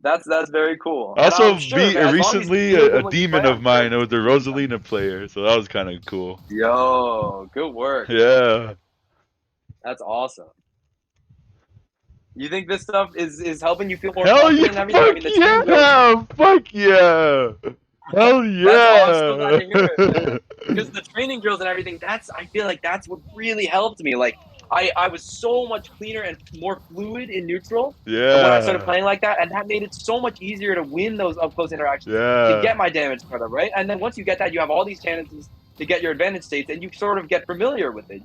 That's very cool. Also beat recently a demon of mine. It was the Rosalina player, so that was kind of cool. Yo, good work. Yeah. That's awesome. You think this stuff is helping you feel more confident and everything? Fuck yeah! Hell yeah! That's awesome. Because the training drills and everything, I feel like that's what really helped me. Like I was so much cleaner and more fluid in neutral when I started playing like that, and that made it so much easier to win those up close interactions to get my damage further, right? And then once you get that, you have all these chances to get your advantage states, and you sort of get familiar with it.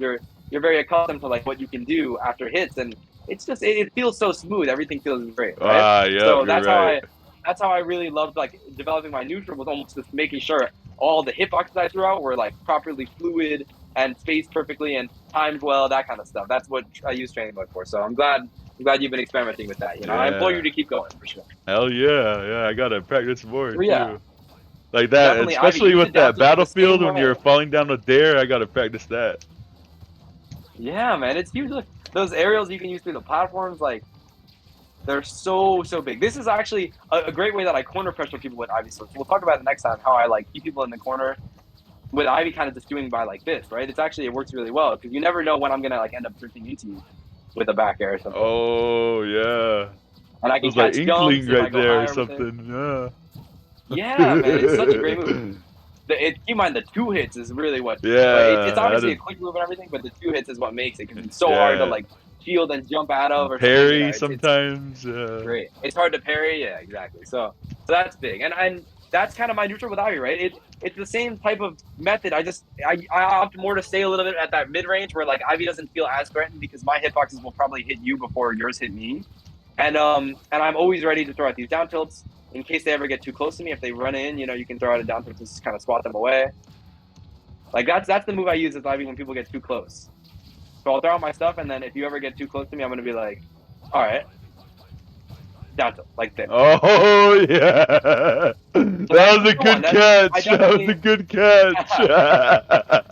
You're very accustomed to like what you can do after hits, and it's just it feels so smooth. Everything feels great, right? So that's how I really loved like developing my neutral, was almost just making sure all the hitboxes I threw out were like properly fluid and spaced perfectly and timed well, that kind of stuff. That's what I use training mode for. So I'm glad you've been experimenting with that. You know, I implore you to keep going for sure. Hell yeah, I gotta practice more too. Like that, definitely, especially with that battlefield when you're falling down a dare, I gotta practice that. Yeah, man, it's huge. Those aerials you can use through the platforms, like they're so big. This is actually a great way that I corner pressure people with Ivy. So we'll talk about it next time, how I like keep people in the corner with Ivy, kind of just doing by like this, right? It works really well because you never know when I'm gonna like end up drifting into you with a back air or something. Oh yeah. And I can catch like inkling right there or something. Yeah. Yeah, man, it's such a great move. Keep in mind the 2 hits is really what. Yeah. It's obviously a quick move and everything, but the 2 hits is what makes it because it's so hard to like shield and jump out of or parry sometimes. It's great. It's hard to parry. Yeah, exactly. So that's big, and that's kind of my neutral with Ivy, right? It's the same type of method. I opt more to stay a little bit at that mid range where like Ivy doesn't feel as threatened because my hitboxes will probably hit you before yours hit me, and I'm always ready to throw out these down tilts in case they ever get too close to me. If they run in, you know, you can throw out a down tilt to just kind of swat them away. Like that's the move I use as Ivy when people get too close. So I'll throw out my stuff, and then if you ever get too close to me, I'm gonna be like, all right, down tilt, like this. Oh yeah, that was a good catch. That was a good catch.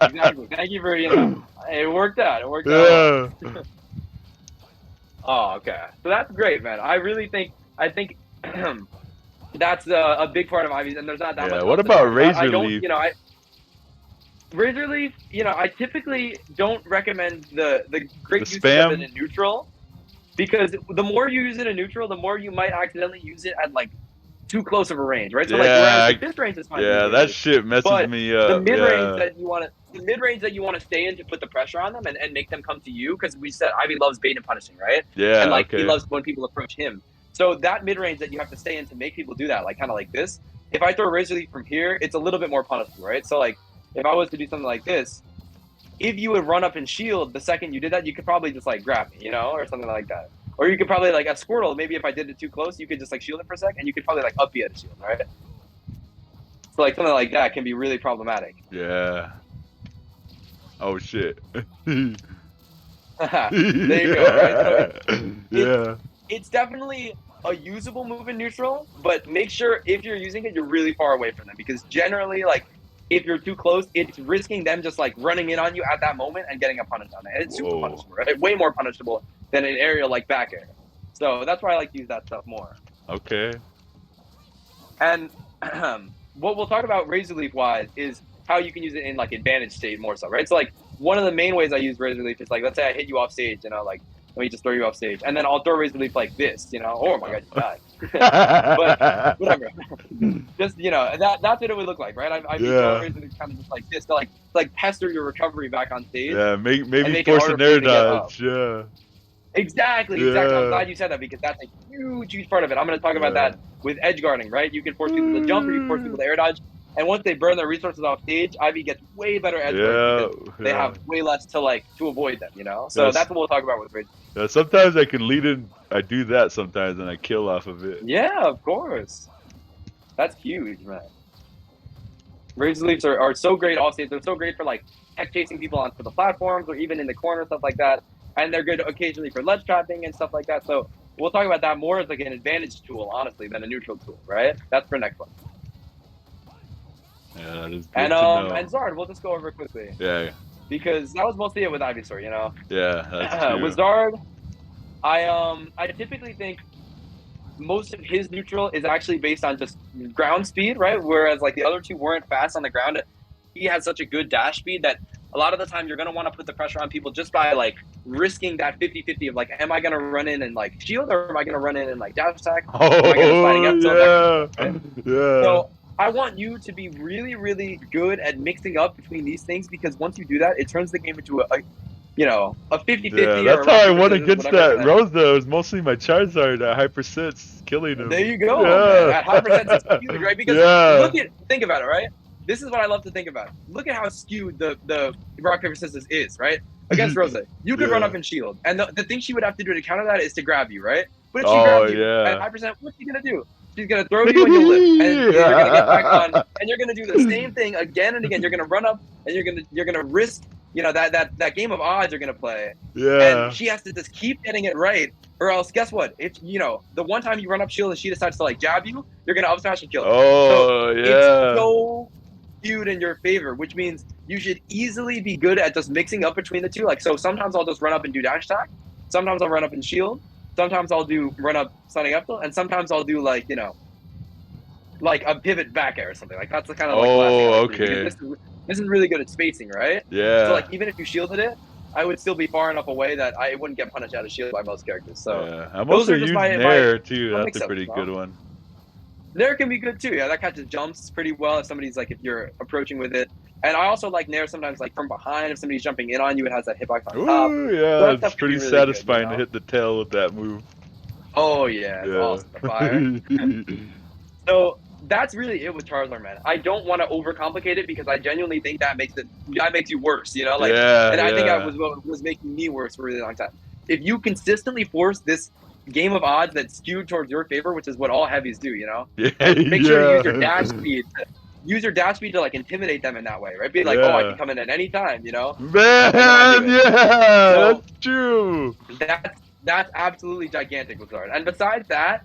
Exactly. Thank you for it worked out. It worked out. Oh, okay. So that's great, man. I think that's a big part of Ivy's, and there's not that much. Yeah. What about Razor Leaf? Razor Leaf, I typically don't recommend the great use of it in neutral, because the more you use it in neutral, the more you might accidentally use it at like too close of a range, right? So like this range is fine. Yeah, that shit messes me up. The mid range that you want to stay in to put the pressure on them and make them come to you, because we said Ivy loves bait and punishing, right? Yeah. And he loves when people approach him. So that mid range that you have to stay in to make people do that, like kind of like this, if I throw Razor Leaf from here, it's a little bit more punishable, right? So like, if I was to do something like this, if you would run up and shield the second you did that, you could probably just like grab me, you know, or something like that. Or you could probably like a Squirtle. Maybe if I did it too close, you could just like shield it for a sec, and you could probably like up B at a shield, right? So like something like that can be really problematic. Yeah. Oh shit. There you go, right? So it's definitely a usable move in neutral, but make sure if you're using it, you're really far away from them, because generally, like, if you're too close, it's risking them just like running in on you at that moment and getting a punish on it. And it's super punishable, right? Way more punishable than an aerial like back air. So that's why I like to use that stuff more. Okay. And what we'll talk about Razor Leaf wise is how you can use it in like advantage state more so, right? So like one of the main ways I use Razor Leaf is like, let's say I hit you off stage, you know, like let me just throw you off stage, and then I'll throw Razor Leaf like this, you know. Oh my god, you died. But whatever. Just, you know, that's what it would look like, right? I throw Razor Leaf kind of just like this to like pester your recovery back on stage. Yeah, maybe force an air dodge. Yeah. Exactly. I'm glad you said that, because that's a huge part of it. I'm going to talk about that with edge guarding, right? You can force people to jump, or you can force people to air dodge. And once they burn their resources off stage, Ivy gets way better edge guarding because they have way less to avoid them, you know? So that's what we'll talk about with Razor. Yeah, sometimes I can lead in. I do that sometimes, and I kill off of it. Yeah, of course. That's huge, man. Razor Leafs are so great off stage. They're so great for like tech chasing people onto the platforms, or even in the corner, stuff like that. And they're good occasionally for ledge trapping and stuff like that. So we'll talk about that more as like an advantage tool, honestly, than a neutral tool, right? That's for next one. Yeah, that is good and to know. And Zard, we'll just go over quickly. Yeah. Because that was mostly it with Ivysaur, you know. Yeah, that's true. With Zard, I typically think most of his neutral is actually based on just ground speed, right? Whereas like the other two weren't fast on the ground. He has such a good dash speed that a lot of the time you're going to want to put the pressure on people just by like risking that 50-50 of like, am I going to run in and like shield, or am I going to run in and like dash attack? Oh, am I going to yeah. Yeah. So I want you to be really, really good at mixing up between these things, because once you do that, it turns the game into a 50-50. Yeah, that's how I won against that Rose, though. It was mostly my Charizard at high percents killing him. There you go, man. At high percents, it's huge, right? Because think about it, right? This is what I love to think about. Look at how skewed the rock paper scissors is, right? Against Rose, you could run up and shield, and the thing she would have to do to counter that is to grab you, right? But if she grabs you at high percent, what's she gonna do? She's gonna throw you on your lip, and you're gonna get back on, and you're gonna do the same thing again and again. You're gonna run up, and you're gonna risk, that game of odds you're gonna play. Yeah. And she has to just keep getting it right, or else guess what? If the one time you run up shield and she decides to like jab you, you're gonna up smash and kill her. Oh, so yeah. It's so skewed in your favor, which means you should easily be good at just mixing up between the two. Like, so sometimes I'll just run up and do dash attack. Sometimes I'll run up and shield. Sometimes I'll do run up sonic up tilt, and sometimes I'll do like like a pivot back air or something. Like that's the kind of like okay. This is really good at spacing, right? Yeah. So like even if you shielded it, I would still be far enough away that I wouldn't get punished out of shield by most characters. So yeah. I'm also using Nair too. That's a pretty good one. Nair can be good too. Yeah, that catches jumps pretty well if somebody's like, if you're approaching with it. And I also like Nair sometimes like from behind. If somebody's jumping in on you, it has that hitbox on top. Ooh, yeah, so it's pretty really satisfying to hit the tail with that move. Oh yeah, it's awesome. The fire. So that's really it with Charizard, man. I don't want to overcomplicate it, because I genuinely think that makes you worse. You know, like, and I think that was what was making me worse for a really long time. If you consistently force this game of odds that's skewed towards your favor, which is what all heavies do, you know, make sure to use your dash speed. Use your dash speed to like intimidate them in that way, right? Be like, oh, I can come in at any time, you know. Man, so, that's true. That's absolutely gigantic with Zard. And besides that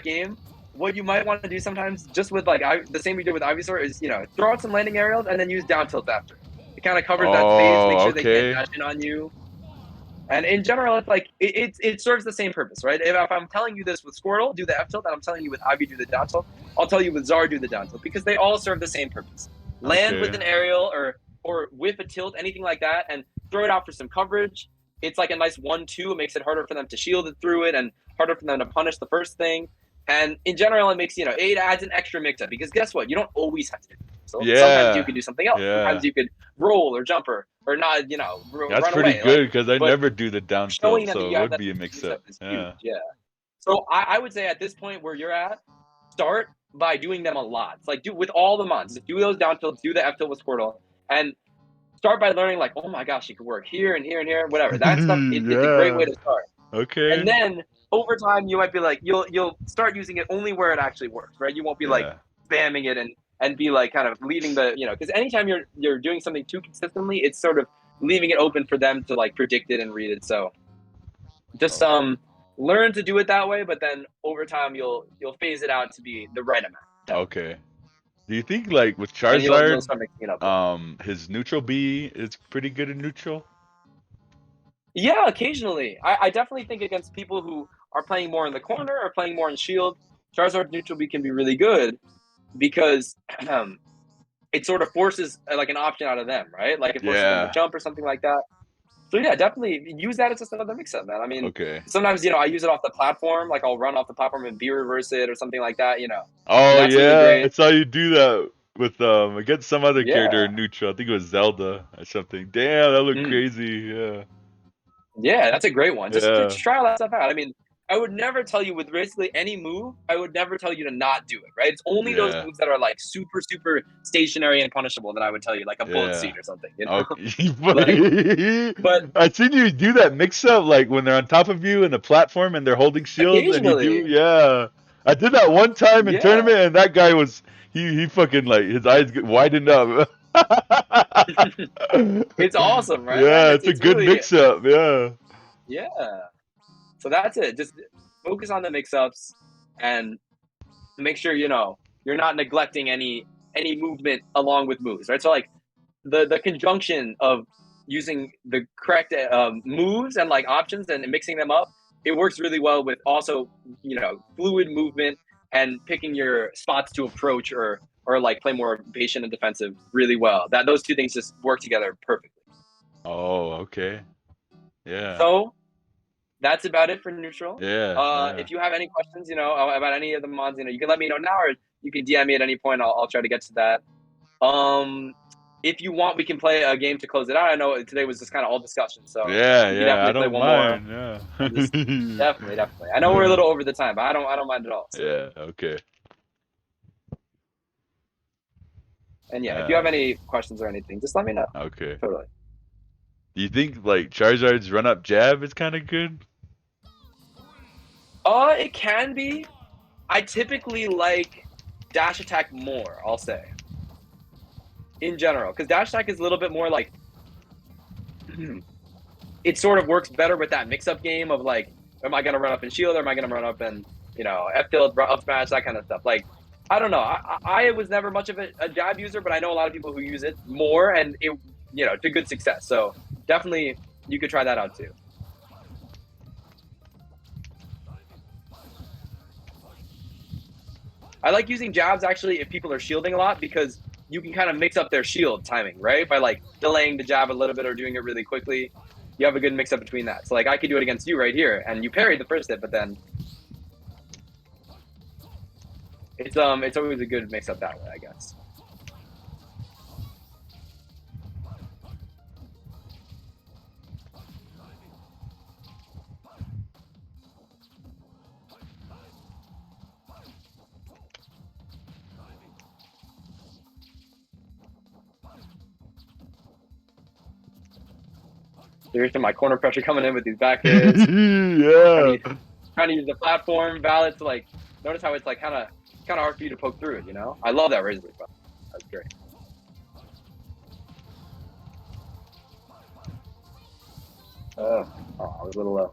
game, what you might want to do sometimes, just with like the same we did with Ivysaur, is throw out some landing aerials and then use down tilt after. It kind of covers that space, make sure they can't dash in on you. And in general, it's like it serves the same purpose, right? If I'm telling you this with Squirtle, do the F tilt, and I'm telling you with Ivy, do the down tilt, I'll tell you with Zard, do the down tilt, because they all serve the same purpose. Land with an aerial or whip a tilt, anything like that, and throw it out for some coverage. It's like a nice 1-2. It makes it harder for them to shield it through it, and harder for them to punish the first thing. And in general, it makes it adds an extra mix-up, because guess what? You don't always have to do it. So sometimes you can do something else. Sometimes you could roll or jump or not, That's pretty good, because I never do the down tilt, so it would be a mix-up. Yeah. So I would say at this point where you're at, start by doing them a lot. It's like do with all the mons, do those down tilts, do the F tilt with Squirtle, and start by learning like, oh my gosh, it could work here and here and here, whatever. That stuff, it's a great way to start. Okay. And then over time, you might be like, you'll start using it only where it actually works, right? You won't be like spamming it and be like kind of leaving the, because anytime you're doing something too consistently, it's sort of leaving it open for them to like predict it and read it. So just learn to do it that way, but then over time you'll phase it out to be the right amount. Okay. Do you think like with Charizard, his neutral B is pretty good in neutral? Yeah, occasionally. I definitely think against people who are playing more in the corner or playing more in shield, Charizard neutral B can be really good because it sort of forces like an option out of them, right? Like it forces them to jump or something like that. So yeah, definitely use that as just another mix-up, man. I mean, sometimes I use it off the platform, like I'll run off the platform and B reverse it or something like that, Oh yeah, really I saw you do that with against some other character in neutral. I think it was Zelda or something. Damn, that looked crazy. Yeah. Yeah, that's a great one. Just try all that stuff out. I mean, I would never tell you with basically any move, I would never tell you to not do it, right? It's only those moves that are like super, super stationary and punishable that I would tell you, like a bullet seed or something. Okay. but I've seen you do that mix-up, like when they're on top of you in the platform and they're holding shields, and you do, I did that one time in tournament, and that guy was he fucking like his eyes get widened up. It's awesome, right? Yeah, it's a good really mix-up. Yeah. So that's it. Just focus on the mix-ups and make sure you're not neglecting any movement along with moves, right? So like the conjunction of using the correct moves and like options and mixing them up, it works really well with also fluid movement and picking your spots to approach or like play more patient and defensive really well. That those two things just work together perfectly. Oh, okay. Yeah. So that's about it for neutral. Yeah. If you have any questions, about any of the mods, you can let me know now, or you can DM me at any point. I'll try to get to that. If you want, we can play a game to close it out. I know today was just kind of all discussion, so I don't mind. More. Definitely. I know we're a little over the time, but I don't mind at all. So. Yeah. Okay. And if you have any questions or anything, just let me know. Okay. Totally. Do you think like Charizard's run-up jab is kind of good? It can be. I typically like dash attack more, I'll say. In general, because dash attack is a little bit more like it sort of works better with that mix-up game of like, am I gonna run up and shield, or am I gonna run up and F tilt, up smash, that kind of stuff. Like, I don't know. I was never much of a jab user, but I know a lot of people who use it more, and it to good success. So definitely, you could try that out too. I like using jabs actually if people are shielding a lot, because you can kind of mix up their shield timing, right? By like delaying the jab a little bit or doing it really quickly. You have a good mix up between that. So like I could do it against you right here, and you parried the first hit, but then it's always a good mix up that way, I guess. Here's my corner pressure coming in with these back hits. Trying to use the platform valid to like notice how it's like kind of hard for you to poke through it. I love that Razor Leaf. That's great. I was a little low.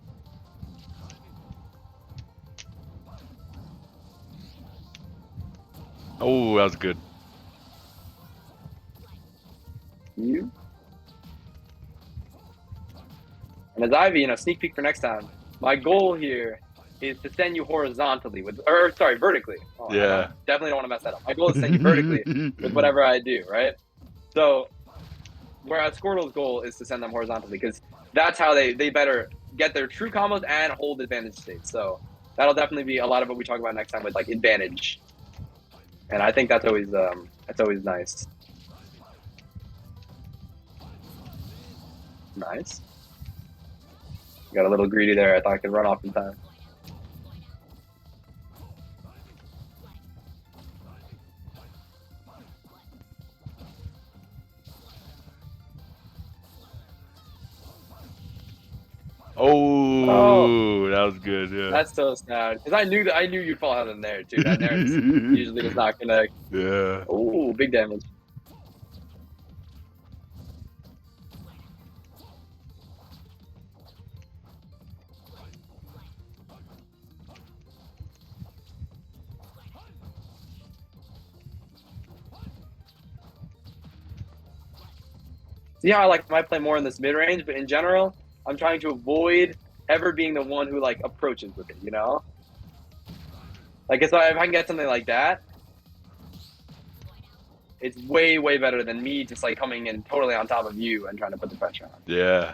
Oh, that was good. You. And as Ivy, sneak peek for next time, my goal here is to send you horizontally vertically. Definitely don't want to mess that up. My goal is to send you vertically with whatever I do, right? So, whereas Squirtle's goal is to send them horizontally, because that's how they better get their true combos and hold advantage states. So, that'll definitely be a lot of what we talk about next time with like advantage. And I think that's always nice. Nice. Got a little greedy there. I thought I could run off in time. Oh, that was good. Yeah. That's so sad. Because I knew you'd fall out in there too. That there usually does not connect. Yeah. Oh, big damage. See how I might play more in this mid range, but in general, I'm trying to avoid ever being the one who like approaches with it. You know, like if I can get something like that, it's way better than me just like coming in totally on top of you and trying to put the pressure on. Yeah.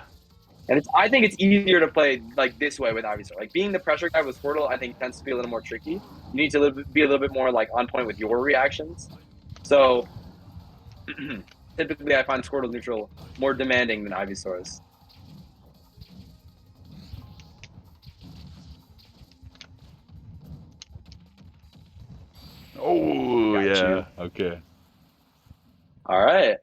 And I think it's easier to play like this way with Ivysaur. Like being the pressure guy with Squirtle, I think tends to be a little more tricky. You need to be a little bit more like on point with your reactions. So typically, I find Squirtle neutral more demanding than Ivysaur's. Oh, yeah. Okay. All right.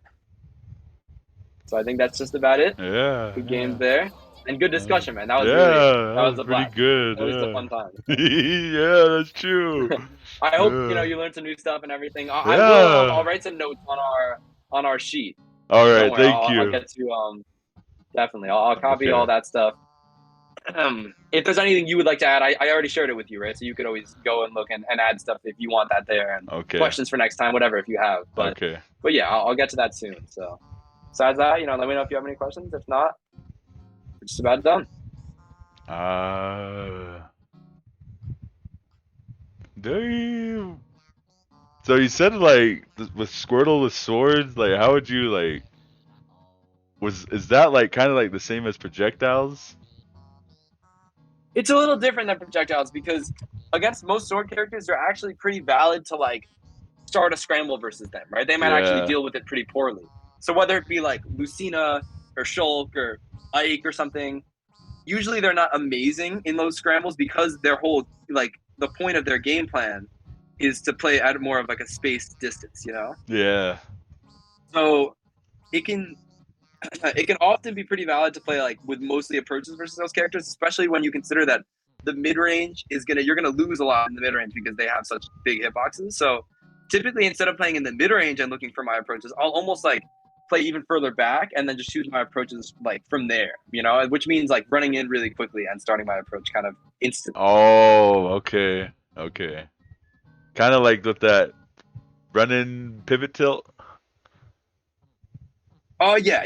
So I think that's just about it. Yeah. Good games there. And good discussion, man. That was that was a pretty blast. good. Always a fun time. Yeah, that's true. I hope you learned some new stuff and everything. I will. I'll write some notes on our sheet. All right, thank you. I'll get to definitely. I'll copy all that stuff. If there's anything you would like to add, I already shared it with you, right? So you could always go and look and add stuff if you want that there, and questions for next time, whatever, if you have. But yeah, I'll get to that soon. So besides that, let me know if you have any questions. If not, we're just about done. Damn. So you said like with Squirtle with swords, like how would you like? Is that like kind of like the same as projectiles? It's a little different than projectiles because against most sword characters, they're actually pretty valid to like start a scramble versus them, right? They might actually deal with it pretty poorly. So whether it be like Lucina or Shulk or Ike or something, usually they're not amazing in those scrambles because their whole like the point of their game plan is to play at more of like a spaced distance, Yeah. So it can often be pretty valid to play like with mostly approaches versus those characters, especially when you consider that the mid range you're gonna lose a lot in the mid range because they have such big hitboxes. So typically, instead of playing in the mid range and looking for my approaches, I'll almost like play even further back and then just choose my approaches like from there, which means like running in really quickly and starting my approach kind of instantly. Oh, okay. Kind of like with that run-in pivot tilt. Oh yeah.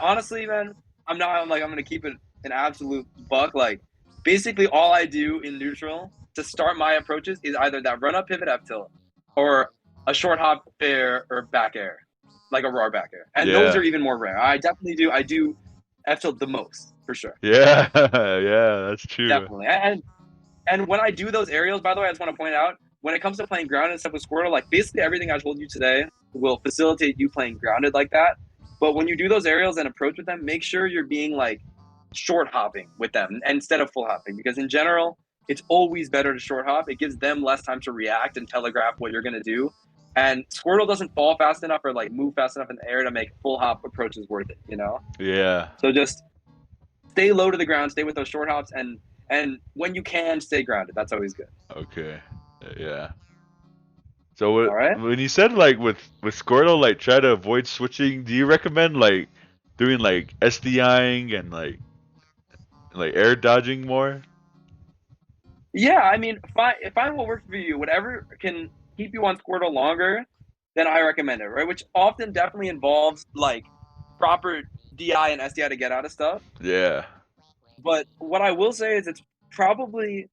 Honestly, man, I'm gonna keep it an absolute buck. Like basically all I do in neutral to start my approaches is either that run up pivot F tilt or a short hop air or back air, like a roar back air. And those are even more rare. I do F tilt the most for sure. Yeah, that's true. Definitely. And when I do those aerials, by the way, I just want to point out, when it comes to playing grounded and stuff with Squirtle, like basically everything I told you today will facilitate you playing grounded like that. But when you do those aerials and approach with them, make sure you're being like short hopping with them instead of full hopping, because in general, it's always better to short hop. It gives them less time to react and telegraph what you're going to do. And Squirtle doesn't fall fast enough or like move fast enough in the air to make full hop approaches worth it, Yeah. So just stay low to the ground, stay with those short hops, and when you can, stay grounded. That's always good. Okay. Yeah. So when you said like with Squirtle, like try to avoid switching, do you recommend like doing like SDIing and like air dodging more? Yeah, I mean, find what works for you. Whatever can keep you on Squirtle longer, then I recommend it, right? Which often definitely involves like proper DI and SDI to get out of stuff. Yeah. But what I will say is it's probably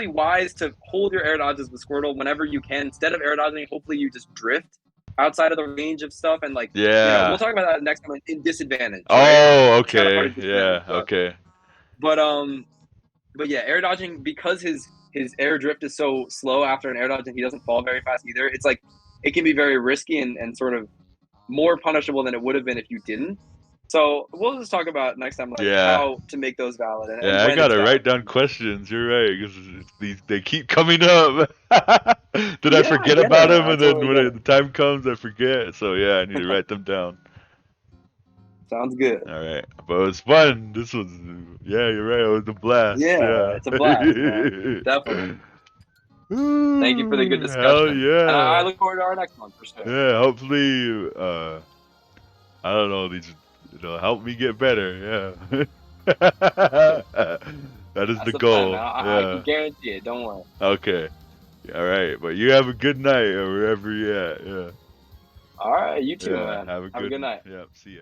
wise to hold your air dodges with Squirtle whenever you can. Instead of air dodging, hopefully you just drift outside of the range of stuff and like we'll talk about that next time in disadvantage. Oh, right? Okay. Yeah. Okay. But yeah, air dodging, because his air drift is so slow after an air dodge and he doesn't fall very fast either. It's like it can be very risky and sort of more punishable than it would have been if you didn't. So we'll just talk about next time how to make those valid. And I gotta write down questions. You're right, because they keep coming up. Did I forget about them? And then when the time comes, I forget. So yeah, I need to write them down. Sounds good. All right, but it was fun. This was, yeah, you're right. It was a blast. Yeah, Yeah. it's a blast, man. Definitely. Thank you for the good Ooh, hell discussion, and I yeah. look forward to our next one for sure. Yeah, hopefully, I don't know, these, help me get better. Yeah. That is That's the the plan, man. goal. I can Yeah. guarantee it. Don't worry. Okay. All right, but you have a good night or wherever you're at. Yeah. All right, you too, Yeah. man. Have a Have a good good one. night. Yeah. See ya.